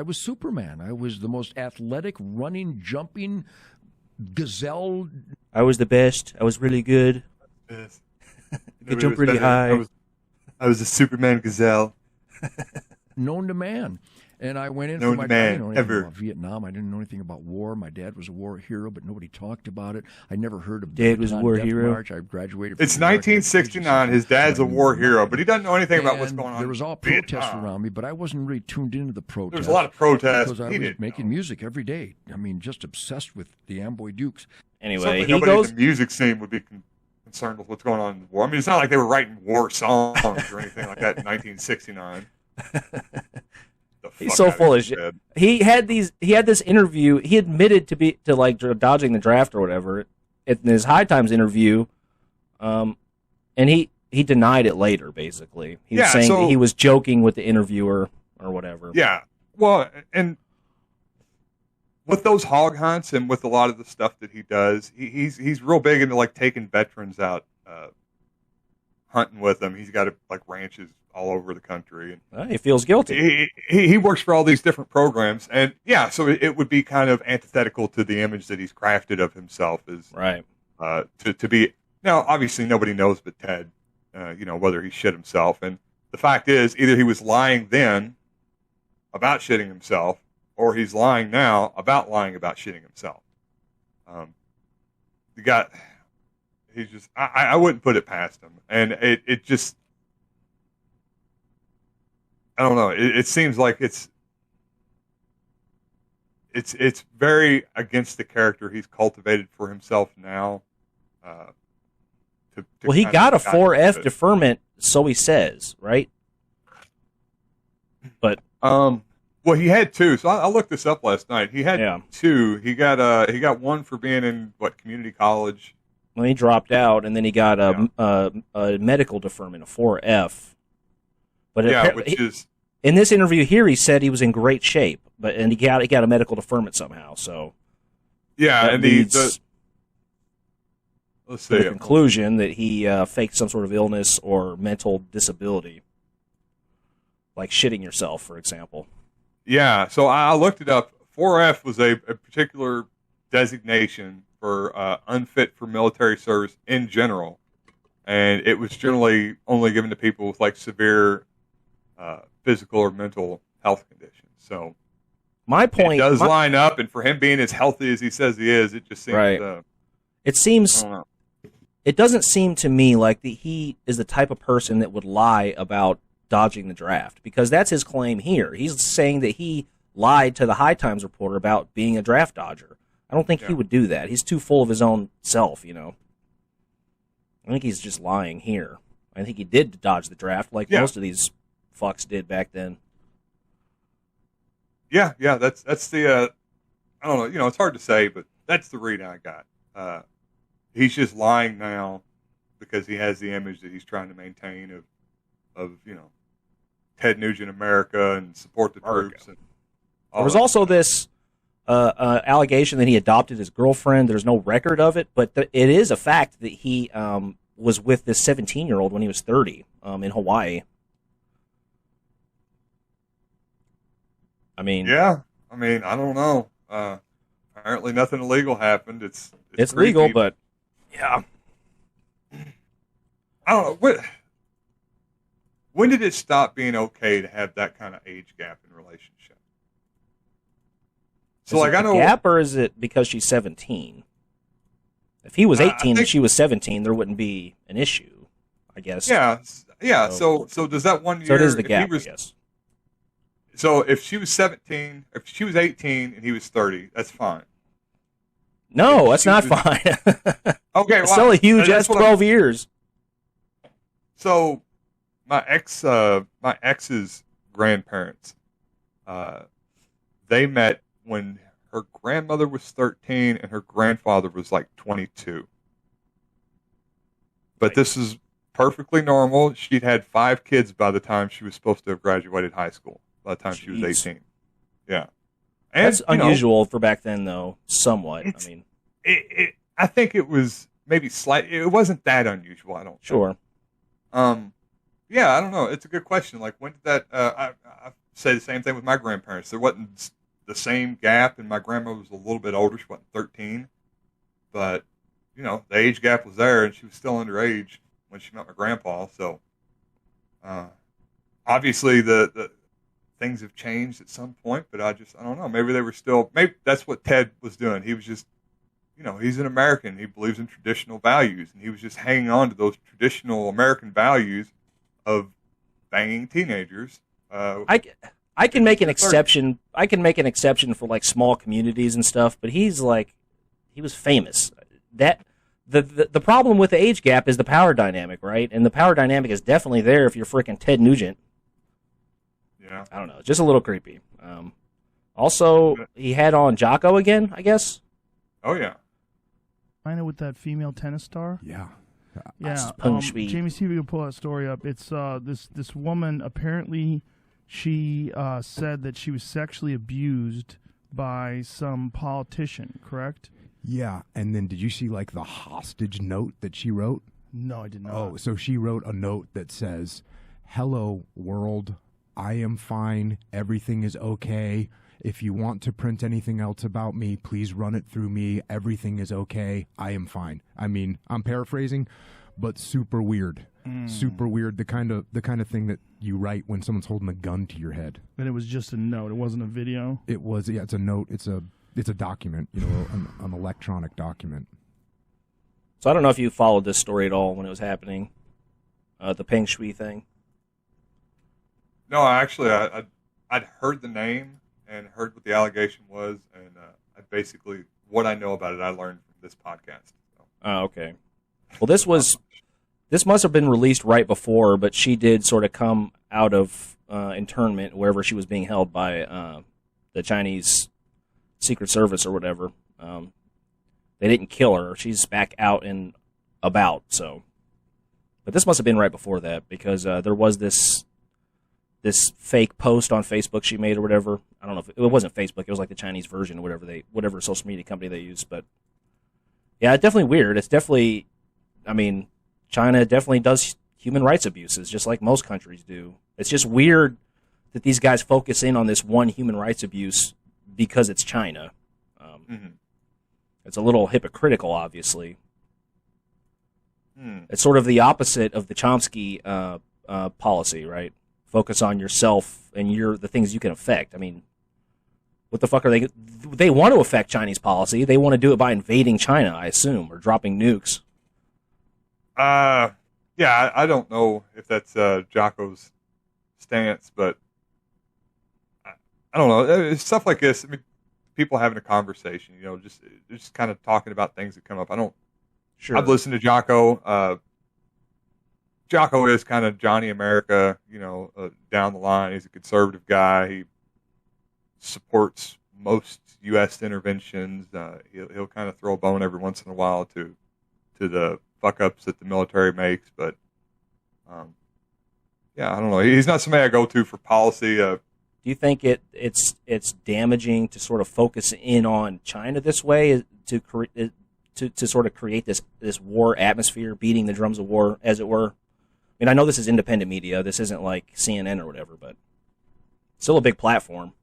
was Superman. I was the most athletic, running, jumping gazelle. I was the best. I was really good. Yes. Could jump really high. I was a Superman gazelle. Known to man. And I went in No for my man I didn't know anything ever. about Vietnam. I didn't know anything about war. My dad was a war hero, but nobody talked about it. I never heard of Dad was a Bataan war Death hero? March. I graduated from It's the American 1969. Education His dad's System, a so I war knew hero, nothing. but he doesn't know anything about what's And going on. There was all in protests Vietnam. around me, but I wasn't really tuned into the protests. There was a lot of protests. because I He was didn't making know. music every day. I mean, just obsessed with the Amboy Dukes. Anyway, Certainly he nobody goes. in the music scene would be concerned with what's going on in the war. I mean, it's not like they were writing war songs or anything like that in 1969. He's so full of shit. He had this interview. He admitted to like dodging the draft or whatever in his High Times interview, and he denied it later. Basically, he was saying that he was joking with the interviewer or whatever. Yeah, well, and with those hog hunts and with a lot of the stuff that he does, he's real big into like taking veterans out hunting with them. He's got like ranches all over the country, and He feels guilty. He works for all these different programs, and yeah, so it would be kind of antithetical to the image that he's crafted of himself as Right. To be now. Obviously, nobody knows but Ted, whether he shit himself, and the fact is, either he was lying then about shitting himself, or he's lying now about lying about shitting himself. The guy, he's just, I wouldn't put it past him, and it just, I don't know. It seems like it's very against the character he's cultivated for himself now. Well, he got a 4F deferment, so he says, right? But well, he had two. So I looked this up last night. He had two. He got one for being in community college. Well, he dropped out, and then he got a medical deferment, a 4F. But which is in this interview here, he said he was in great shape, and he got a medical deferment somehow. So and let's the see. conclusion that he faked some sort of illness or mental disability, like shitting yourself, for example. Yeah, so I looked it up. 4F was a particular designation for unfit for military service in general, and it was generally only given to people with like severe physical or mental health conditions. So my point it does line up, and for him being as healthy as he says he is, it just seems. Right. It seems. It doesn't seem to me like he is the type of person that would lie about dodging the draft, because that's his claim here. He's saying that he lied to the High Times reporter about being a draft dodger. I don't think he would do that. He's too full of his own self, I think he's just lying here. I think he did dodge the draft like most of these fucks did back then. Yeah, that's the I don't know, it's hard to say, but that's the read I got. He's just lying now because he has the image that he's trying to maintain of Ted Nugent America and support the troops. And there was also this allegation that he adopted his girlfriend. There's no record of it, but it is a fact that he was with this 17-year-old when he was 30 in Hawaii. I mean, I don't know. Apparently, nothing illegal happened. It's legal, but yeah, I don't know. When did it stop being okay to have that kind of age gap in relationship? So, I know gap, or is it because she's 17? If he was 18 and she was 17, there wouldn't be an issue, I guess. Yeah. So does that 1 year? So it is the gap, I guess. So if she was 17, if she was 18 and he was 30, that's fine. No, that's not fine. Okay, it's still a huge. That's 12 years. So my ex's grandparents, they met when her grandmother was 13 and her grandfather was like 22. But this is perfectly normal. She'd had 5 kids by the time she was supposed to have graduated high school. By the time she was 18. Yeah. And, that's unusual for back then, though, somewhat. I think it was maybe slight. It wasn't that unusual, I don't think. Sure. Yeah, I don't know. It's a good question. Like, when did that... I say the same thing with my grandparents. There wasn't the same gap, and my grandma was a little bit older. She wasn't 13. But, the age gap was there, and she was still underage when she met my grandpa. So, obviously, things have changed at some point, but I don't know. Maybe they were still, maybe that's what Ted was doing. He was just, he's an American. He believes in traditional values, and he was just hanging on to those traditional American values of banging teenagers. I can make an exception. I can make an exception for like small communities and stuff, but he was famous. That the problem with the age gap is the power dynamic, right? And the power dynamic is definitely there if you're freaking Ted Nugent. Yeah. I don't know, just a little creepy. Also, he had on Jocko again, I guess. Oh yeah. I know, with that female tennis star. Yeah. Yeah. Jamie, see if we can pull that story up. It's this woman, apparently she said that she was sexually abused by some politician, correct? Yeah, and then did you see like the hostage note that she wrote? No, I did not. Oh, so she wrote a note that says, "Hello world, I am fine, everything is okay. If you want to print anything else about me, please run it through me. Everything is okay. I am fine." I mean, I'm paraphrasing, but super weird. Super weird. The kind of thing that you write when someone's holding a gun to your head. And it was just a note. It wasn't a video. It was. Yeah, it's a note. It's a document. An electronic document. So I don't know if you followed this story at all when it was happening, the Peng Shui thing. No, actually, I'd heard the name and heard what the allegation was, and I basically, what I know about it, I learned from this podcast. So. Oh, okay. Well, this must have been released right before, but she did sort of come out of internment wherever she was being held by the Chinese Secret Service or whatever. They didn't kill her. She's back out and about. So, but this must have been right before that, because there was this fake post on Facebook she made or whatever. I don't know if it wasn't Facebook. It was like the Chinese version or whatever social media company they use. But yeah, it's definitely weird. It's definitely, I mean, China definitely does human rights abuses just like most countries do. It's just weird that these guys focus in on this one human rights abuse because it's China. It's a little hypocritical, obviously. It's sort of the opposite of the Chomsky policy, right? Focus on yourself and the things you can affect. I mean, what the fuck are they? They want to affect Chinese policy. They want to do it by invading China, I assume, or dropping nukes. Yeah, I don't know if that's Jocko's stance, but I don't know. Stuff like this. I mean, people having a conversation, just kind of talking about things that come up. Sure. I've listened to Jocko. Jocko is kind of Johnny America, down the line. He's a conservative guy. He supports most U.S. interventions. He'll kind of throw a bone every once in a while to the fuck-ups that the military makes. But, yeah, I don't know. He's not somebody I go to for policy. Do you think it's damaging to sort of focus in on China this way to sort of create this war atmosphere, beating the drums of war, as it were? I mean, I know this is independent media. This isn't like CNN or whatever, but still a big platform.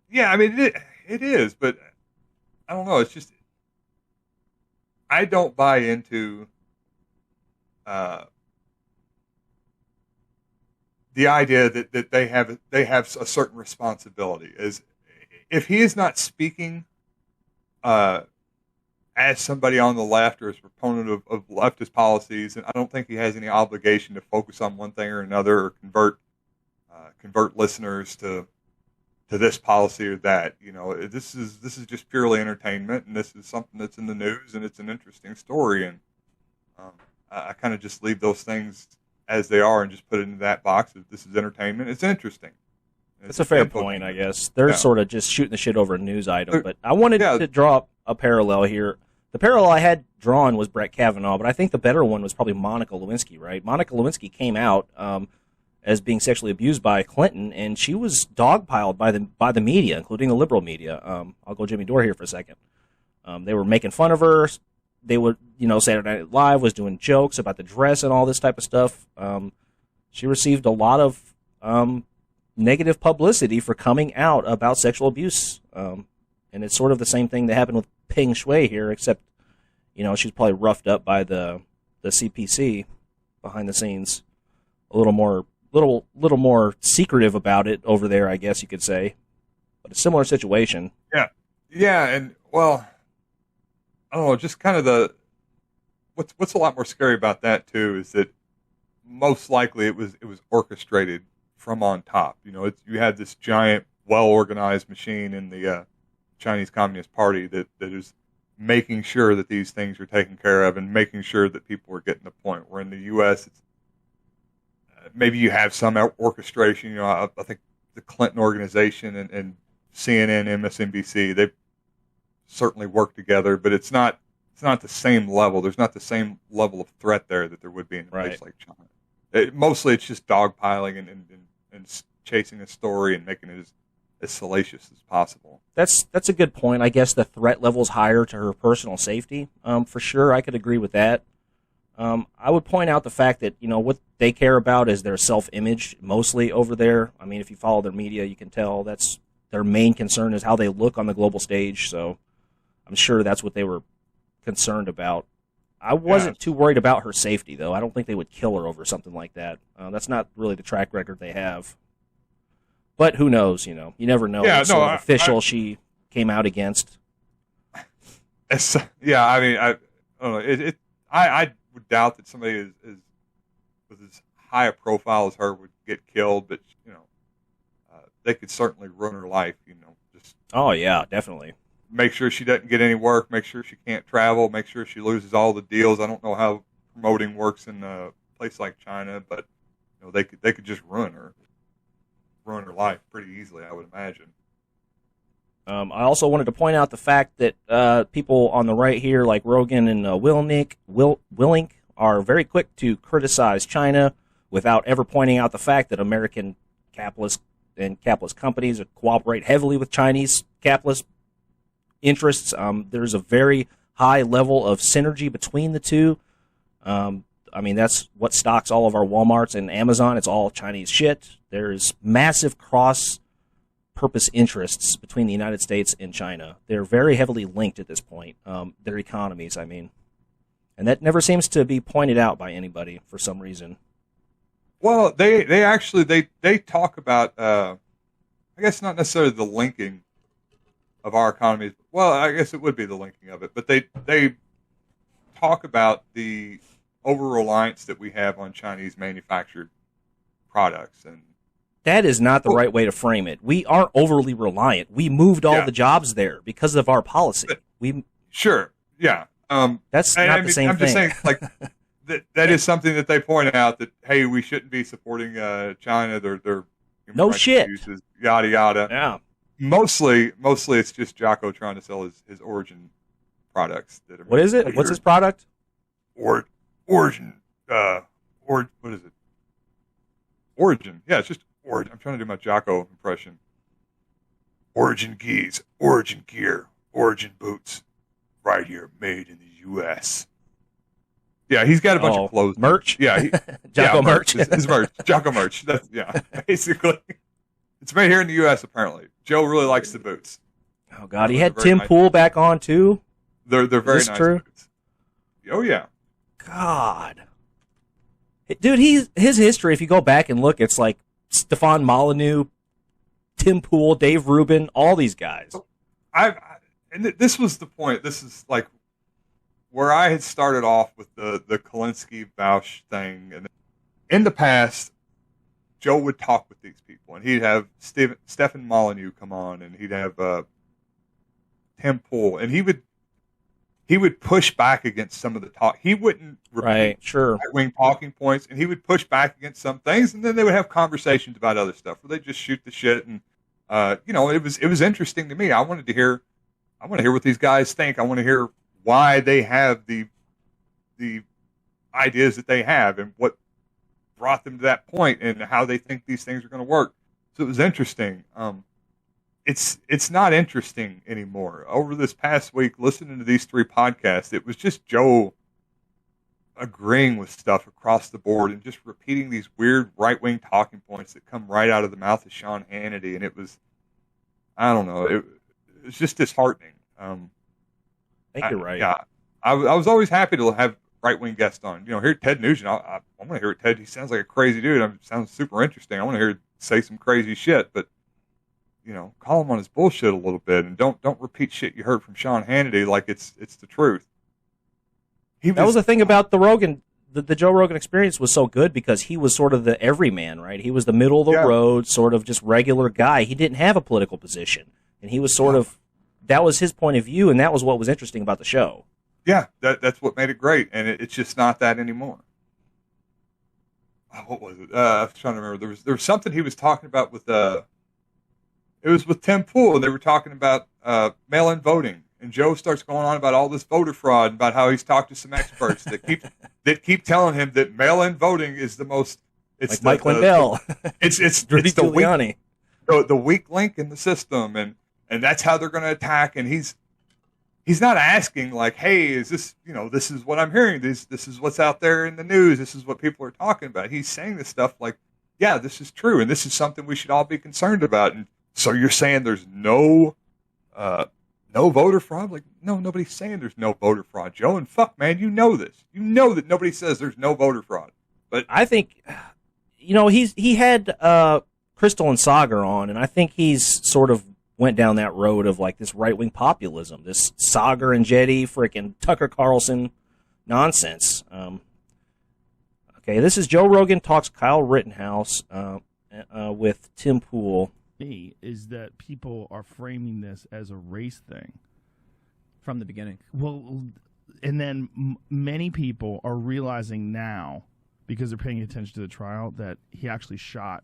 Yeah, I mean, it is, but I don't know. It's just I don't buy into the idea that they have a certain responsibility. Is if he is not speaking as somebody on the left or as a proponent of leftist policies, and I don't think he has any obligation to focus on one thing or another or convert listeners to this policy or that. This is just purely entertainment, and this is something that's in the news, and it's an interesting story, and I kind of just leave those things as they are and just put it into that box. If this is entertainment, it's interesting. That's a fair point, I guess. They're sort of just shooting the shit over a news item, but I wanted to draw a parallel here. The parallel I had drawn was Brett Kavanaugh, but I think the better one was probably Monica Lewinsky, right? Monica Lewinsky came out as being sexually abused by Clinton, and she was dogpiled by the media, including the liberal media. I'll go Jimmy Dore here for a second. They were making fun of her. They would, Saturday Night Live was doing jokes about the dress and all this type of stuff. She received a lot of negative publicity for coming out about sexual abuse. And it's sort of the same thing that happened with Peng Shui here, except, she's probably roughed up by the CPC behind the scenes a little more little more secretive about it over there, I guess you could say. But a similar situation. Yeah, and well, I don't know, just kind of what's a lot more scary about that too is that most likely it was orchestrated from on top. You know, you had this giant, well-organized machine in the Chinese Communist Party that is making sure that these things are taken care of and making sure that people are getting the point. Where in the U.S., it's, maybe you have some orchestration. You know, I think the Clinton organization and CNN, MSNBC, they certainly work together, but it's not the same level. There's not the same level of threat there that there would be in a place like China. Mostly it's just dogpiling and chasing a story and making it as salacious as possible. That's a good point. I guess the threat level's higher to her personal safety. For sure, I could agree with that. I would point out the fact that, you know, what they care about is their self-image mostly over there. I mean, if you follow their media, you can tell that's their main concern is how they look on the global stage. So I'm sure that's what they were concerned about. I wasn't too worried about her safety, though. I don't think they would kill her over something like that. That's not really the track record they have. But who knows, you know? You never know what sort of official she came out against. Yeah, I mean, I don't know. I would doubt that somebody with as high a profile as her would get killed, but, you know, they could certainly ruin her life, you know. Oh, yeah, definitely. Make sure she doesn't get any work, make sure she can't travel, make sure she loses all the deals. I don't know how promoting works in a place like China, but, you know, they could just ruin her life pretty easily, I would imagine. I also wanted to point out the fact that people on the right here, like Rogan and Willink, are very quick to criticize China without ever pointing out the fact that American capitalists and capitalist companies cooperate heavily with Chinese capitalist interests. There's a very high level of synergy between the two. I mean, that's what stocks all of our Walmarts and Amazon. It's all Chinese shit. There's massive cross-purpose interests between the United States and China. They're very heavily linked at this point, their economies, I mean. And that never seems to be pointed out by anybody for some reason. Well, they actually talk about, I guess not necessarily the linking of our economies. Well, I guess it would be the linking of it, but they talk about the over-reliance that we have on Chinese manufactured products. And that is not the right way to frame it. We aren't overly reliant. We moved all the jobs there because of our policy. Sure, yeah. That's not the same thing. I'm just saying, like, that is something that they point out, that, hey, we shouldn't be supporting China. Their no shit. Abuses, yada yada. Yeah. Mostly it's just Jocko trying to sell his Origin products. What is it? What's his product? Origin. What is it? Origin. Yeah, it's just Origin. I'm trying to do my Jocko impression. Origin geese, Origin gear, Origin boots, right here, made in the U.S. Yeah, he's got a bunch of clothes. Merch? Yeah. Jocko merch? His merch. Jocko merch. That's, basically. It's made here in the U.S., apparently. Joe really likes the boots. Oh, God. He had Tim Pool back on, too? They're very nice true? boots. Oh, yeah. God. Dude, his history, if you go back and look, it's like Stefan Molyneux, Tim Pool, Dave Rubin, all these guys. And this was the point. This is like where I had started off with the Kolinsky Vaush thing. And in the past, Joe would talk with these people, and he'd have Stefan Molyneux come on, and he'd have Tim Pool, and he would push back against some of the talk. He wouldn't repeat right-wing talking points, and he would push back against some things, and then they would have conversations about other stuff where they just shoot the shit. And it was interesting to me. I want to hear what these guys think. I want to hear why they have the ideas that they have and what brought them to that point and how they think these things are going to work. So it was interesting. It's not interesting anymore. Over this past week, listening to these three podcasts, it was just Joe agreeing with stuff across the board and just repeating these weird right-wing talking points that come right out of the mouth of Sean Hannity. And it was, I don't know, it was just disheartening. I think you're right. Yeah, I was always happy to have right-wing guest on. Hear Ted Nugent. I want to hear Ted. He sounds like a crazy dude. Sounds super interesting. I want to hear him say some crazy shit, but call him on his bullshit a little bit, and don't repeat shit you heard from Sean Hannity like it's the truth. That was the thing about the Rogan. The Joe Rogan experience was so good because he was sort of the everyman, right? He was the middle of the road, sort of just regular guy. He didn't have a political position, and he was sort of, that was his point of view, and that was what was interesting about the show. Yeah, that's what made it great, and it's just not that anymore. What was it? I was trying to remember. There was something he was talking about with it was with Tim Pool, and they were talking about mail-in voting. And Joe starts going on about all this voter fraud, about how he's talked to some experts that keep telling him that mail-in voting is the most. It's like Mike Lindell. It's the weak link in the system, and that's how they're going to attack. And he's not asking like, hey, is this this is what I'm hearing. This is what's out there in the news. This is what people are talking about. He's saying this stuff like, yeah, this is true, and this is something we should all be concerned about. And so you're saying there's no voter fraud? Like, no, nobody's saying there's no voter fraud, Joe. And fuck, man, you know this. You know that nobody says there's no voter fraud. But I think, he had Crystal and Sagar on, and I think he's sort of went down that road of like this right-wing populism, this Sagar and Jetty, frickin' Tucker Carlson nonsense. Okay, this is Joe Rogan talks Kyle Rittenhouse with Tim Pool. Is that people are framing this as a race thing from the beginning. Well, and then many people are realizing now, because they're paying attention to the trial, that he actually shot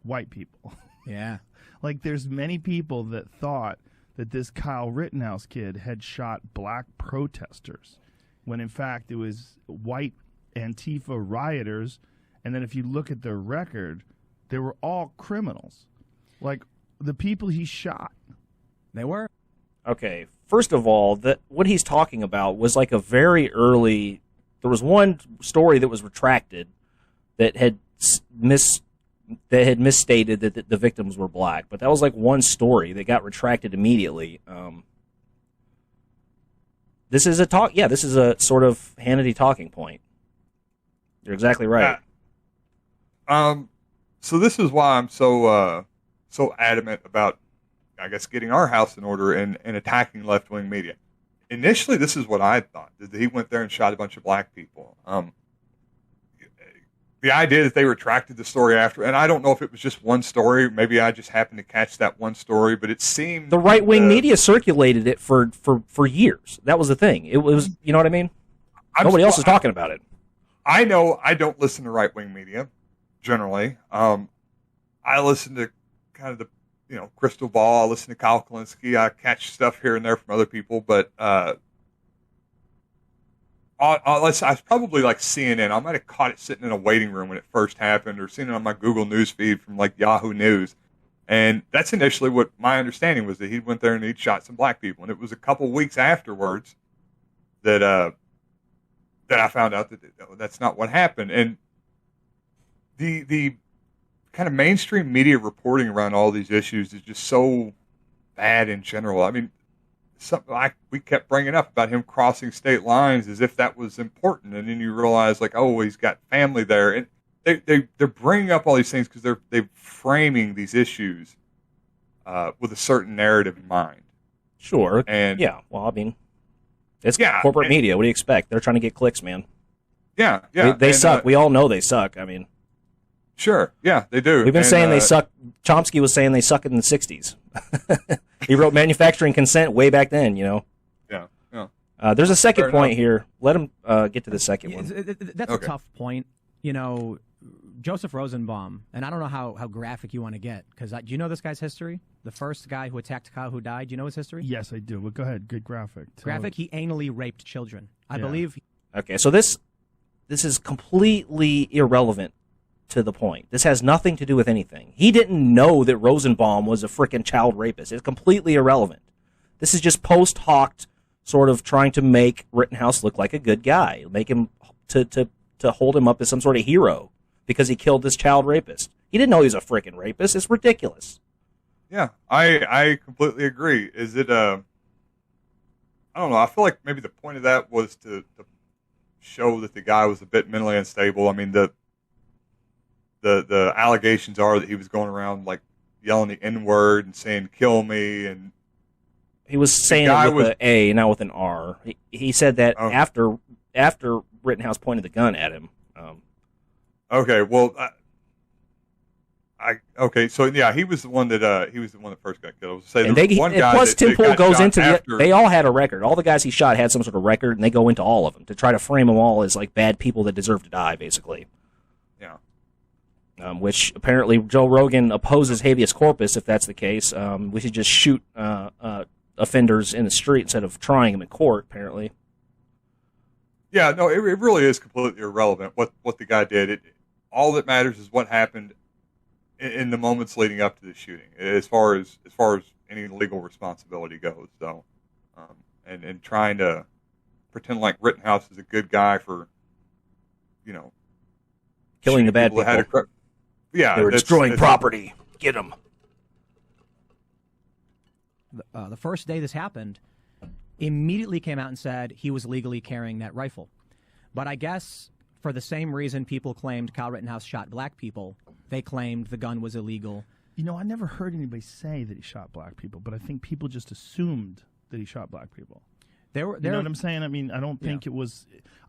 white people. Yeah. Like, there's many people that thought that this Kyle Rittenhouse kid had shot black protesters, when in fact it was white Antifa rioters. And then if you look at their record, they were all criminals. Like, the people he shot. They were? Okay, first of all, what he's talking about was like a very early... There was one story that was retracted that had misstated that the victims were black. But that was like one story that got retracted immediately. This is a sort of Hannity talking point. You're exactly right. So this is why I'm so adamant about, I guess, getting our house in order and attacking left-wing media. Initially, this is what I thought, that he went there and shot a bunch of black people. The idea that they retracted the story after, and I don't know if it was just one story, maybe I just happened to catch that one story, but it seemed... The right-wing media circulated it for years. That was the thing. It was, you know what I mean? Nobody else is talking about it. I know I don't listen to right-wing media, generally. I listen to kind of the, crystal ball. I listen to Kyle Kolinsky. I catch stuff here and there from other people, but I was probably like CNN. I might have caught it sitting in a waiting room when it first happened, or seen it on my Google News feed from like Yahoo News. And that's initially what my understanding was, that he went there and he'd shot some black people. And it was a couple weeks afterwards that I found out that that's not what happened. And the kind of mainstream media reporting around all these issues is just so bad in general. I mean, something like we kept bringing up about him crossing state lines as if that was important, and then you realize, like, oh, he's got family there, and they're bringing up all these things because they're framing these issues with a certain narrative in mind. Sure. And yeah, well, I mean, it's corporate media. What do you expect? They're trying to get clicks, man. Yeah. They suck. We all know they suck. I mean. Sure, yeah, they do. We've been saying they suck. Chomsky was saying they suck in the 60s. He wrote Manufacturing Consent way back then, Yeah. There's a second point here. Let him get to the second one. That's a tough point. Joseph Rosenbaum, and I don't know how graphic you want to get, because do you know this guy's history? The first guy who attacked Kyle who died, do you know his history? Yes, I do. But go ahead, good graphic. He anally raped children. I believe. Okay, so this is completely irrelevant to the point. This has nothing to do with anything. He didn't know that Rosenbaum was a frickin' child rapist. It's completely irrelevant. This is just post hoc, sort of trying to make Rittenhouse look like a good guy, make him to hold him up as some sort of hero because he killed this child rapist. He didn't know he was a frickin' rapist. It's ridiculous. Yeah, I completely agree. Is it I don't know. I feel like maybe the point of that was to show that the guy was a bit mentally unstable. I mean, the allegations are that he was going around like yelling the N-word and saying "kill me," and he was saying it with an A, not with an R. He said that after Rittenhouse pointed the gun at him. Okay, well, so yeah, he was the one that first got killed. And plus Tim Pool goes into they all had a record. All the guys he shot had some sort of record, and they go into all of them to try to frame them all as like bad people that deserve to die, basically. Yeah. Which apparently Joe Rogan opposes habeas corpus. If that's the case, we should just shoot offenders in the street instead of trying them in court. Apparently. Yeah, no, it really is completely irrelevant what the guy did. All that matters is what happened in the moments leading up to the shooting, as far as any legal responsibility goes. So, and trying to pretend like Rittenhouse is a good guy for, killing the bad people. They were destroying property. Get them. The first day this happened, immediately came out and said he was legally carrying that rifle. But I guess for the same reason people claimed Kyle Rittenhouse shot black people, they claimed the gun was illegal. I never heard anybody say that he shot black people, but I think people just assumed that he shot black people. You know what I'm saying? I mean, I don't think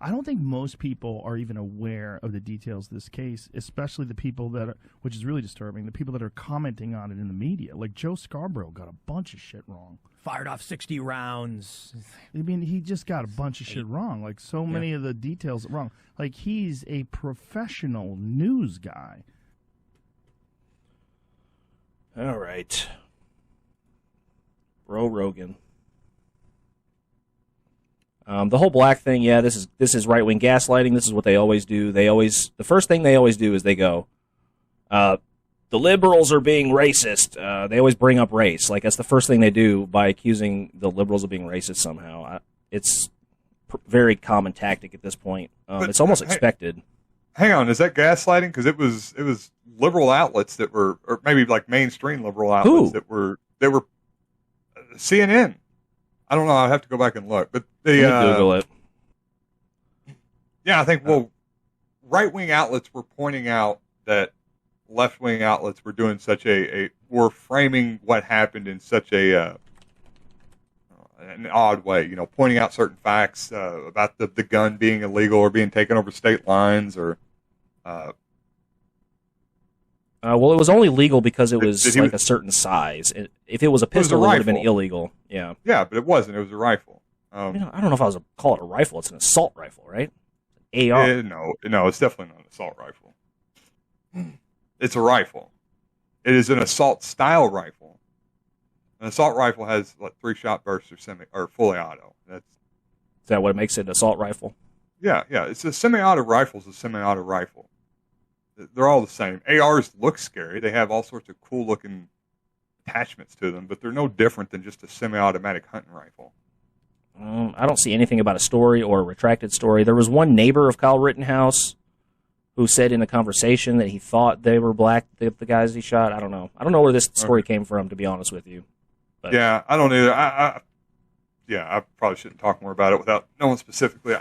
I don't think most people are even aware of the details of this case, especially the people that are, which is really disturbing, the people that are commenting on it in the media. Like Joe Scarborough got a bunch of shit wrong. Fired off 60 rounds. I mean, he just got a bunch of shit wrong. Like, so many of the details are wrong. Like, he's a professional news guy. All right. Bro Rogan. The whole black thing, this is right-wing gaslighting. This is what they always do. The first thing they always do is they go, the liberals are being racist. They always bring up race. Like, that's the first thing they do by accusing the liberals of being racist somehow. It's very common tactic at this point. It's almost expected. Hang on, is that gaslighting? Because it was liberal outlets that were, or maybe like mainstream liberal outlets that were CNN. I don't know. I'll have to go back and look. But Google it. Yeah, I think right-wing outlets were pointing out that left-wing outlets were doing were framing what happened in such an odd way, pointing out certain facts about the gun being illegal or being taken over state lines or. Well, it was only legal because it was a certain size. If it was a pistol, it would have been illegal. Yeah. Yeah, but it wasn't. It was a rifle. I don't know if I was call it a rifle. It's an assault rifle, right? AR. No, it's definitely not an assault rifle. It's a rifle. It is an assault-style rifle. An assault rifle has 3-shot bursts or fully auto. Is that what makes it an assault rifle? Yeah. It's a semi-auto rifle. Is a semi-auto rifle. They're all the same. ARs look scary. They have all sorts of cool-looking attachments to them, but they're no different than just a semi-automatic hunting rifle. I don't see anything about a story or a retracted story. There was one neighbor of Kyle Rittenhouse who said in a conversation that he thought they were black, the guys he shot. I don't know. I don't know where this story came from, to be honest with you. But. Yeah, I don't either. I probably shouldn't talk more about it without knowing specifically.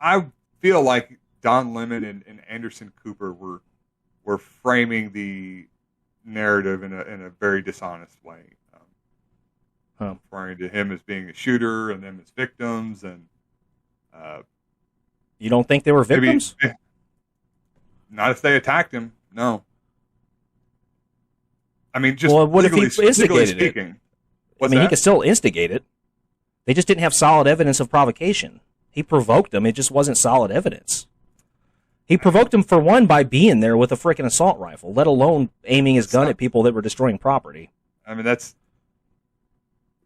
I feel like Don Lemon and Anderson Cooper were framing the narrative in a very dishonest way, referring to him as being a shooter and them as victims. And you don't think they were victims? Maybe, not if they attacked him. No. I mean, just what if he instigated speaking. It? He could still instigate it. They just didn't have solid evidence of provocation. He provoked them. It just wasn't solid evidence. He provoked him, for one, by being there with a freaking assault rifle, let alone aiming his gun at people that were destroying property. I mean,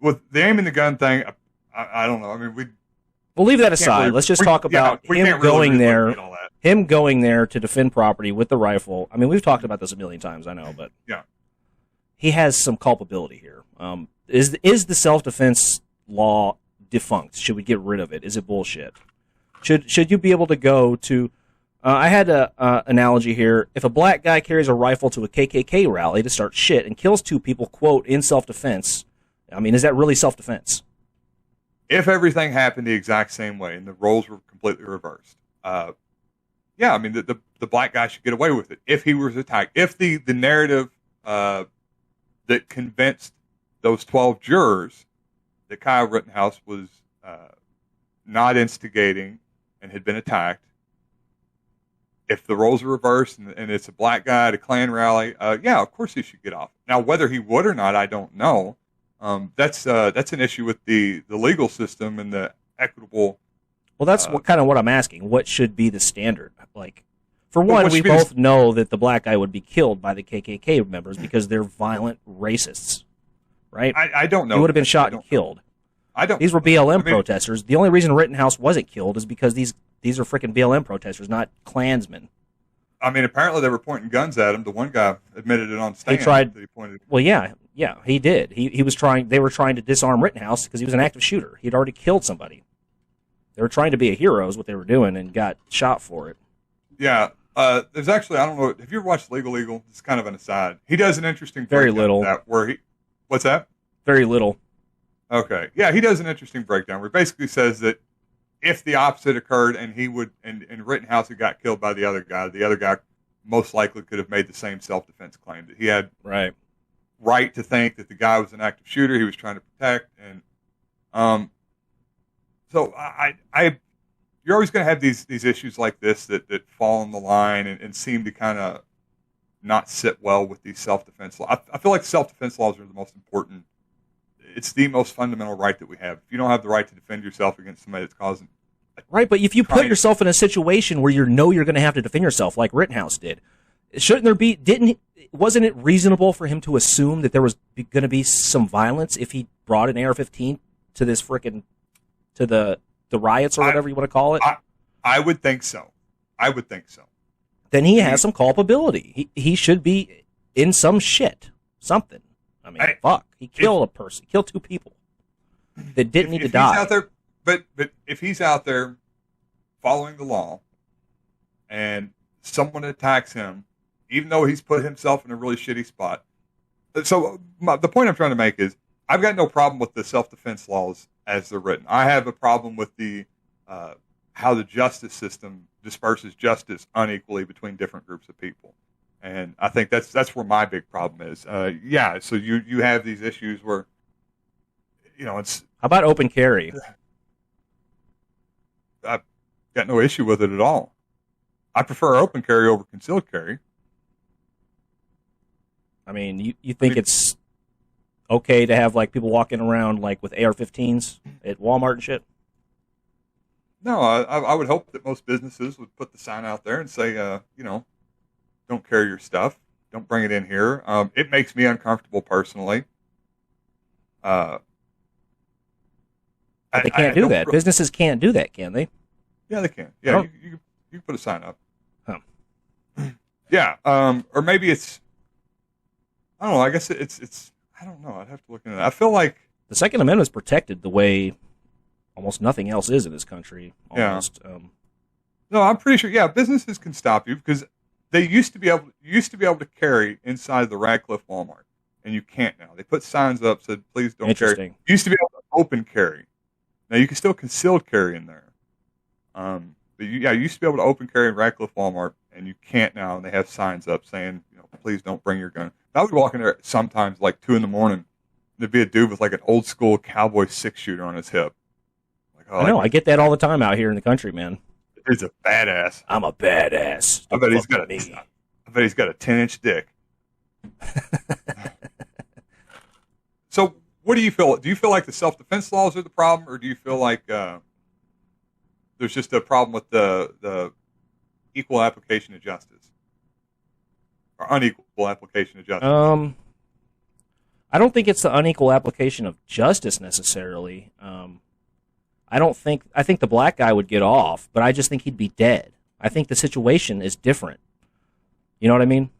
with the aiming the gun thing, I don't know. I mean, we'll leave that aside. Let's just talk about him going there. Him going there to defend property with the rifle. I mean, we've talked about this a million times, I know, but he has some culpability here. Is the self-defense law defunct? Should we get rid of it? Is it bullshit? Should you be able to go to... I had an analogy here. If a black guy carries a rifle to a KKK rally to start shit and kills 2 people, quote, in self-defense, I mean, is that really self-defense? If everything happened the exact same way and the roles were completely reversed, yeah, I mean, the black guy should get away with it if he was attacked. If the narrative that convinced those 12 jurors that Kyle Rittenhouse was not instigating and had been attacked, if the roles are reversed and it's a black guy at a Klan rally, yeah, of course he should get off. Now, whether he would or not, I don't know. That's an issue with the legal system and the equitable. Well, that's kind of what I'm asking. What should be the standard? Like, for one, we both know that the black guy would be killed by the KKK members because they're violent racists, right? I don't know. He would have been shot and killed. These were BLM protesters. The only reason Rittenhouse wasn't killed is because these are freaking BLM protesters, not Klansmen. I mean, apparently they were pointing guns at him. The one guy admitted it on stand. He pointed. Well, yeah, he did. He was trying. They were trying to disarm Rittenhouse because he was an active shooter. He'd already killed somebody. They were trying to be a hero, is what they were doing, and got shot for it. Yeah. There's actually, I don't know. Have you ever watched Legal Eagle? It's kind of an aside. He does an interesting very little what's that? Very little. Okay. Yeah, he does an interesting breakdown where he basically says that if the opposite occurred and and Rittenhouse had got killed by the other guy most likely could have made the same self-defense claim, that he had right to think that the guy was an active shooter he was trying to protect. And so you're always going to have these issues like this that fall on the line and seem to kind of not sit well with these self-defense laws. I feel like self-defense laws are the most important. It's the most fundamental right that we have. If you don't have the right to defend yourself against somebody that's causing... Right, but if you put yourself in a situation where you're going to have to defend yourself, like Rittenhouse did, shouldn't there be... Wasn't it reasonable for him to assume that there was going to be some violence if he brought an AR-15 to this frickin' to the riots or whatever you want to call it? I would think so. Then he has some culpability. He should be in some shit. Something. I mean, fuck. He killed a person. He killed two people that didn't need to die. He's out there, but if he's out there following the law and someone attacks him, even though he's put himself in a really shitty spot. So the point I'm trying to make is I've got no problem with the self-defense laws as they're written. I have a problem with the how the justice system disperses justice unequally between different groups of people. And I think that's where my big problem is. Yeah, so you have these issues where, it's... How about open carry? I've got no issue with it at all. I prefer open carry over concealed carry. I mean, you think it's okay to have, like, people walking around, like, with AR-15s at Walmart and shit? No, I would hope that most businesses would put the sign out there and say, don't carry your stuff. Don't bring it in here. It makes me uncomfortable personally. But they can't do that. Businesses can't do that, can they? Yeah, they can. Yeah, you can put a sign up. Huh. Yeah, or maybe it's... I don't know. I guess it's... I don't know. I'd have to look into that. I feel like... The Second Amendment is protected the way almost nothing else is in this country. Almost. Yeah. No, I'm pretty sure. Yeah, businesses can stop you because they used to be able to carry inside the Radcliffe Walmart, and you can't now. They put signs up said, "Please don't carry." You used to be able to open carry. Now you can still concealed carry in there. But you used to be able to open carry in Radcliffe Walmart, and you can't now. And they have signs up saying, "Please don't bring your gun." I would walk in there sometimes like 2 a.m. There'd be a dude with like an old school cowboy 6-shooter on his hip. I know. I get that all the time out here in the country, man. He's a badass. I'm a badass. I bet he's got a 10-inch dick. So, what do you feel? Do you feel like the self-defense laws are the problem, or do you feel like there's just a problem with the equal application of justice or unequal application of justice? I don't think it's the unequal application of justice necessarily. I think the black guy would get off, but I just think he'd be dead. I think the situation is different. You know what I mean?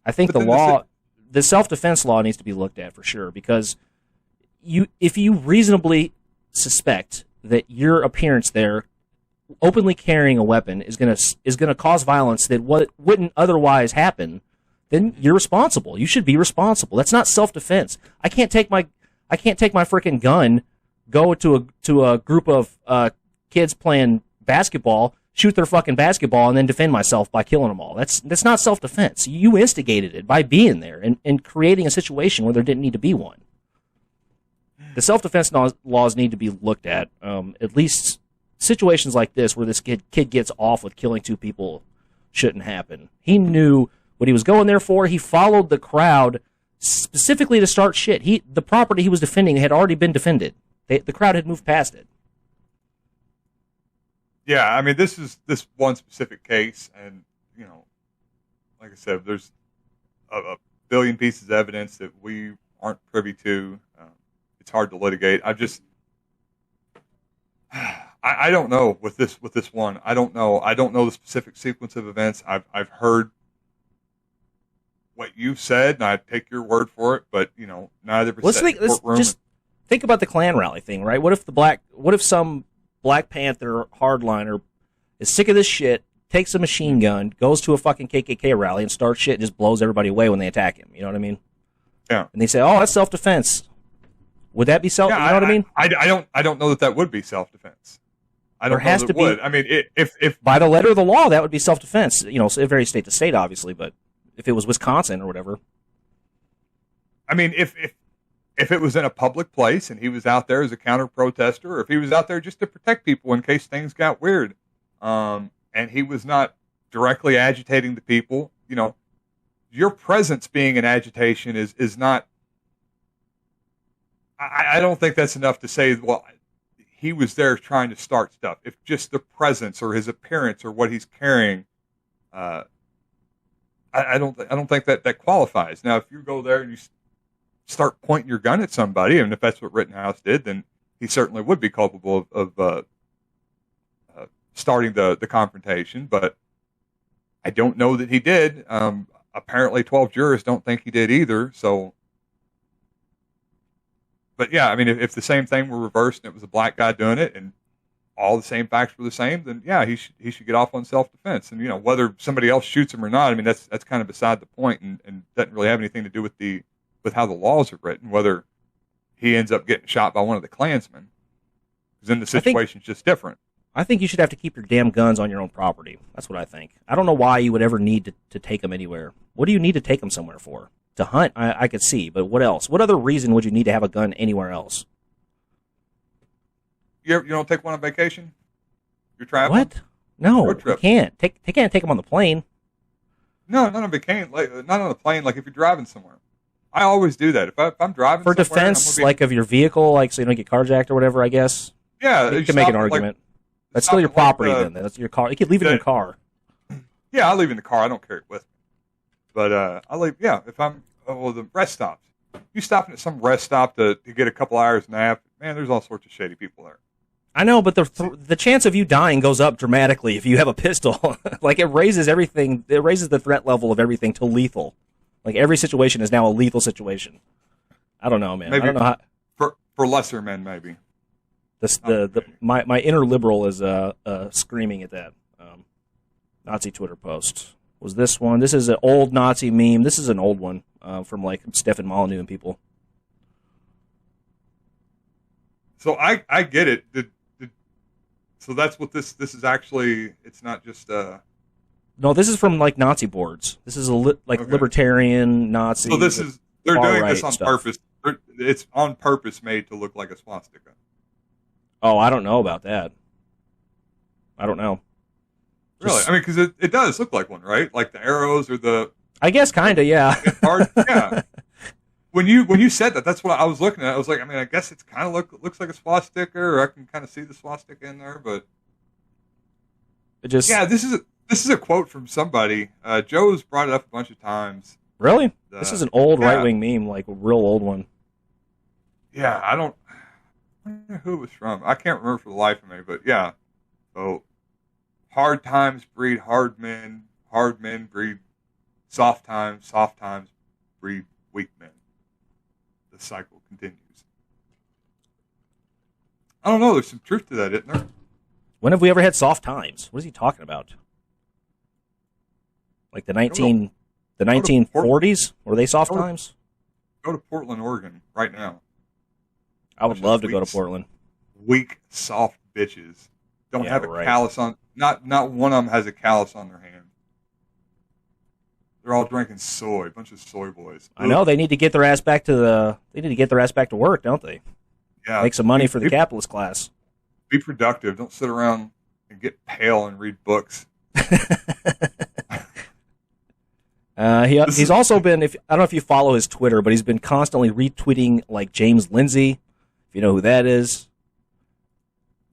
I think the self-defense law needs to be looked at for sure, because if you reasonably suspect that your appearance there, openly carrying a weapon, is gonna cause violence that wouldn't otherwise happen, then you're responsible. You should be responsible. That's not self-defense. I can't take my freaking gun, go to a group of kids playing basketball, shoot their fucking basketball and then defend myself by killing them all. That's not self-defense. You instigated it by being there and creating a situation where there didn't need to be one. The self-defense laws need to be looked at least situations like this where this kid gets off with killing 2 people shouldn't happen. He knew what he was going there for. He followed the crowd specifically to start shit. The property he was defending had already been defended. The crowd had moved past it. Yeah, I mean, this one specific case, and, you know, like I said, there's a billion pieces of evidence that we aren't privy to. It's hard to litigate. I don't know with this one. I don't know the specific sequence of events. I've heard what you've said, and I take your word for it. But you know, neither. Let's just think about the Klan rally thing, right? What if some Black Panther hardliner is sick of this shit, takes a machine gun, goes to a fucking KKK rally, and starts shit, and just blows everybody away when they attack him? You know what I mean? Yeah. And they say, "Oh, that's self-defense." Would that be self? Yeah, you know what I mean? I don't know that would be self-defense. I don't know that it would. I mean, if by the letter of the law, that would be self-defense. You know, it varies state to state, obviously, but if it was Wisconsin or whatever. I mean, if it was in a public place and he was out there as a counter-protester, or if he was out there just to protect people in case things got weird, and he was not directly agitating the people, you know, your presence being in agitation is not. I don't think that's enough to say, well, he was there trying to start stuff. If just the presence or his appearance or what he's carrying, I don't think that qualifies. Now, if you go there and you start pointing your gun at somebody, and if that's what Rittenhouse did, then he certainly would be culpable of starting the confrontation. But I don't know that he did. Apparently, 12 jurors don't think he did either. So. But yeah, I mean, if the same thing were reversed and it was a black guy doing it, and all the same facts were the same, then yeah, he should get off on self-defense. And you know, whether somebody else shoots him or not, I mean, that's kind of beside the point, and doesn't really have anything to do with how the laws are written. Whether he ends up getting shot by one of the Klansmen, because then the situation's just different. I think you should have to keep your damn guns on your own property. That's what I think. I don't know why you would ever need to take them anywhere. What do you need to take them somewhere for? To hunt, I could see, but what else? What other reason would you need to have a gun anywhere else? You don't take one on vacation? You're traveling? What? No, you can't. You can't take them on the plane. No, not on vacation. Not on the plane. Like if you're driving somewhere, I always do that. If I'm driving for defense, like of your vehicle, like so you don't get carjacked or whatever. I guess. Yeah, you can make an argument. That's still your property. Then that's your car. You can leave it in your car. Yeah, I leave it in the car. I don't carry it with me. But I leave. Yeah, if I'm the rest stops. You stopping at some rest stop to get a couple hours nap, man, there's all sorts of shady people there. I know, but the chance of you dying goes up dramatically if you have a pistol. Like, it raises everything. It raises the threat level of everything to lethal. Like, every situation is now a lethal situation. I don't know, man. Maybe I don't know how. For lesser men, maybe. My inner liberal is screaming at that Nazi Twitter post. Was this one? This is an old Nazi meme. This is an old one from like Stefan Molyneux and people. So I get it. So that's what this is actually. It's not just. No, this is from like Nazi boards. This is libertarian Nazi. So they're doing this on stuff. purpose. It's on purpose made to look like a swastika. Oh, I don't know about that. I don't know. Really? I mean, because it does look like one, right? Like the arrows or the. I guess kind of, yeah. Yeah. When you said that, that's what I was looking at. I was like, I mean, I guess it's kind of looks like a swastika, or I can kind of see the swastika in there, but. Yeah, this is a quote from somebody. Joe's brought it up a bunch of times. Really? This is an old right-wing meme, like a real old one. Yeah, I don't know who it was from. I can't remember for the life of me, but yeah. So. Hard times breed hard men breed soft times breed weak men. The cycle continues. I don't know, there's some truth to that, isn't there? When have we ever had soft times? What is he talking about? Like the 1940s? Were they soft times? Go to Portland, Oregon right now. I would love to go to Portland. Weak, soft bitches don't Yeah, have a right. callus on. Not one of them has a callus on their hand. They're all drinking soy, a bunch of soy boys. I know they need to get their ass back to work, don't they? Yeah, Make some money for the capitalist class. Be productive. Don't sit around and get pale and read books. He's also been, I don't know if you follow his Twitter, but he's been constantly retweeting like James Lindsay, if you know who that is.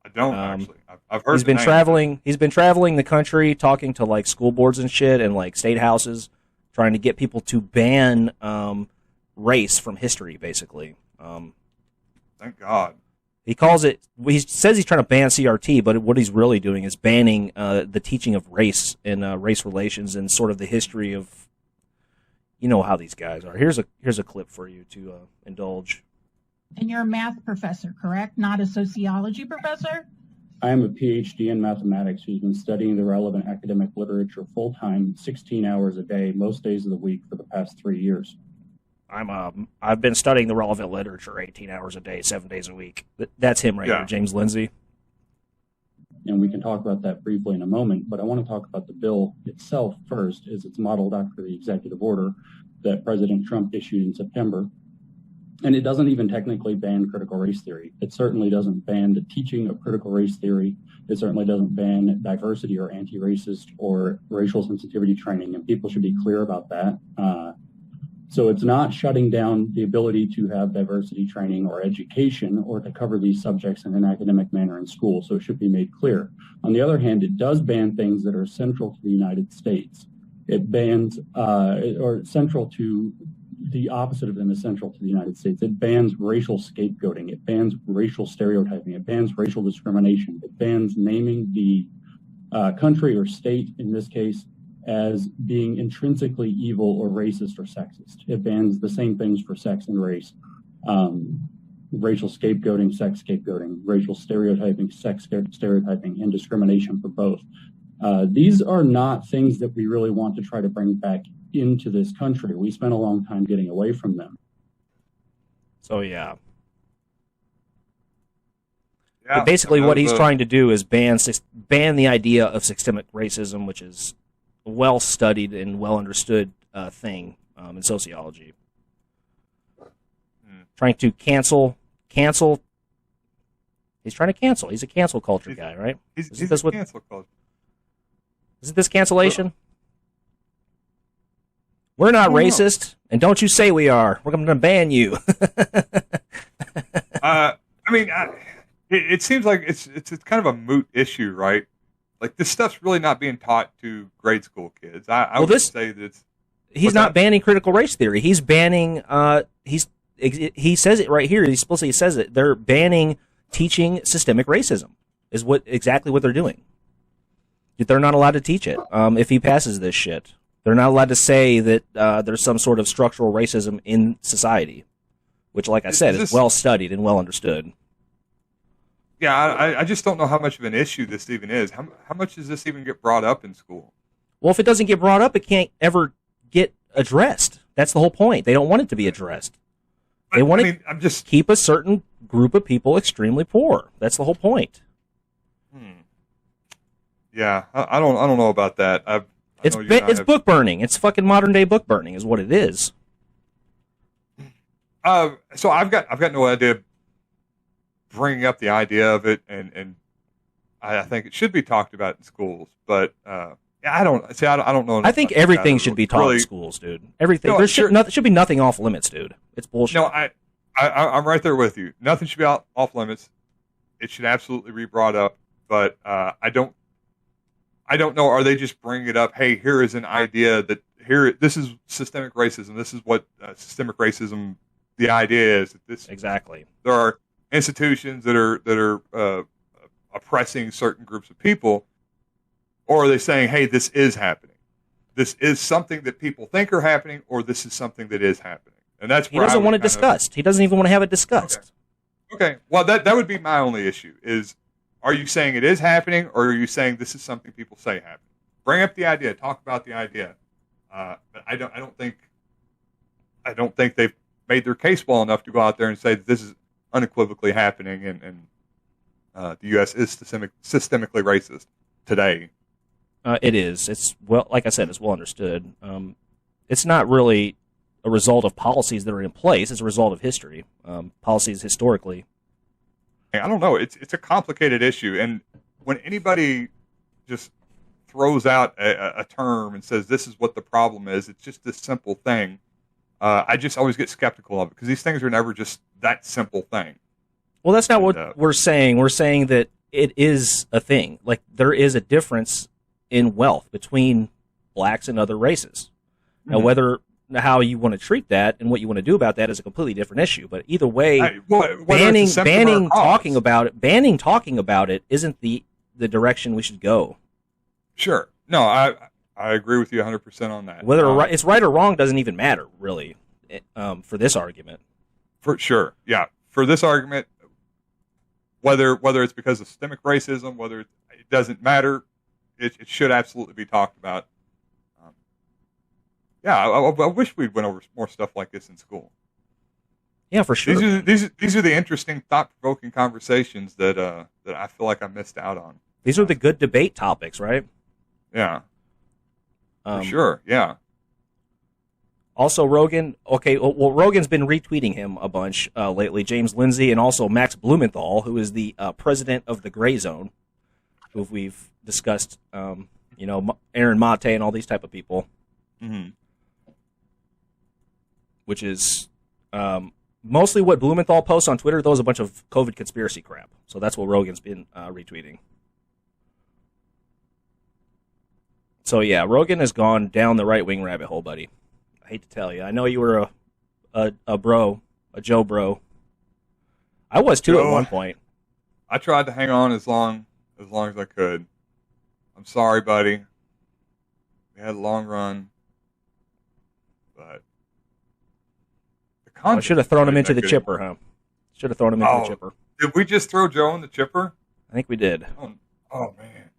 I don't actually. I've heard. He's been traveling. He's been traveling the country, talking to like school boards and shit, and like state houses, trying to get people to ban race from history, basically. Thank God. He calls it. He says he's trying to ban CRT, but what he's really doing is banning the teaching of race and race relations and sort of the history of. You know how these guys are. Here's a clip for you to indulge. And you're a math professor, correct? Not a sociology professor? I am a PhD in mathematics who's been studying the relevant academic literature full-time, 16 hours a day, most days of the week for the past 3 years. I've been studying the relevant literature 18 hours a day, 7 days a week. That's him right there, James Lindsay. And we can talk about that briefly in a moment, but I want to talk about the bill itself first, as it's modeled after the executive order that President Trump issued in September. And it doesn't even technically ban critical race theory. It certainly doesn't ban the teaching of critical race theory. It certainly doesn't ban diversity or anti-racist or racial sensitivity training, and people should be clear about that. So it's not shutting down the ability to have diversity training or education or to cover these subjects in an academic manner in school. So it should be made clear. On the other hand, it does ban things that are central to the United States. It bans, or central to the opposite of them is central to the United States. It bans racial scapegoating. It bans racial stereotyping. It bans racial discrimination. It bans naming the country or state, in this case, as being intrinsically evil or racist or sexist. It bans the same things for sex and race. Racial scapegoating, sex scapegoating, racial stereotyping, sex stereotyping, and discrimination for both. These are not things that we really want to try to bring back into this country. We spent a long time getting away from them. So, yeah. But basically what he's trying to do is ban the idea of systemic racism, which is a well-studied and well-understood thing in sociology. Trying to cancel. He's trying to cancel. He's a cancel culture guy, right? He's a cancel culture. Isn't this cancellation? We're not racist, and don't you say we are. We're going to ban you. It seems like it's kind of a moot issue, right? Like, this stuff's really not being taught to grade school kids. I would say that it's... He's not banning critical race theory. He's banning... he says it right here. He explicitly says it. They're banning teaching systemic racism is exactly what they're doing. They're not allowed to teach it if he passes this shit. They're not allowed to say that there's some sort of structural racism in society, which, like I said, is well studied and well understood. Yeah, I just don't know how much of an issue this even is. How much does this even get brought up in school? Well, if it doesn't get brought up, it can't ever get addressed. That's the whole point. They don't want it to be addressed. They want to keep a certain group of people extremely poor. That's the whole point. Yeah, I don't know about that. It's book burning. It's fucking modern day book burning, is what it is. So I've got no idea bringing up the idea of it, and I think it should be talked about in schools. But I don't know. I think everything should be taught in schools, dude. Everything. No, there should be nothing off limits, dude. It's bullshit. No, I'm right there with you. Nothing should be off limits. It should absolutely be brought up. But I don't know. Are they just bringing it up? Hey, here is an idea that this is systemic racism. This is what systemic racism. The idea is that this exactly. There are institutions that are oppressing certain groups of people, or are they saying, "Hey, this is happening. This is something that people think are happening, or this is something that is happening." And that's he doesn't want it discussed. He doesn't even want to have it discussed. Okay. Well, that would be my only issue is. Are you saying it is happening, or are you saying this is something people say happening? Bring up the idea, talk about the idea. But I don't think they've made their case well enough to go out there and say that this is unequivocally happening, and the U.S. is systemically racist today. It is. It's like I said, it's well understood. It's not really a result of policies that are in place. It's a result of history. Policies historically. I don't know. It's a complicated issue, and when anybody just throws out a term and says this is what the problem is, it's just this simple thing. I just always get skeptical of it because these things are never just that simple thing. Well, that's not what we're saying. We're saying that it is a thing. Like, there is a difference in wealth between blacks and other races. Now, how you want to treat that and what you want to do about that is a completely different issue. But either way, banning talking about it isn't the direction we should go. Sure. No, I agree with you 100% on that. Whether it's right or wrong doesn't even matter, really, for this argument. For sure, yeah. For this argument, whether it's because of systemic racism, whether it doesn't matter, it should absolutely be talked about. I wish we'd went over more stuff like this in school. Yeah, for sure. These are the interesting, thought-provoking conversations that I feel like I missed out on. These are the good debate topics, right? Yeah. For sure, yeah. Also, Rogan. Okay, well, Rogan's been retweeting him a bunch lately. James Lindsay and also Max Blumenthal, who is the president of the Gray Zone, who we've discussed. Aaron Mate and all these type of people. Mm-hmm. Which is mostly what Blumenthal posts on Twitter. Those a bunch of COVID conspiracy crap. So that's what Rogan's been retweeting. So yeah, Rogan has gone down the right-wing rabbit hole, buddy. I hate to tell you. I know you were a Joe bro. I was too at one point. I tried to hang on as long as I could. I'm sorry, buddy. We had a long run, but I should have thrown him into the chipper, huh? Should have thrown him into the chipper. Did we just throw Joe in the chipper? I think we did. Oh man.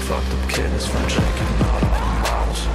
Fucked up kid is from Jenkins, not on mouse.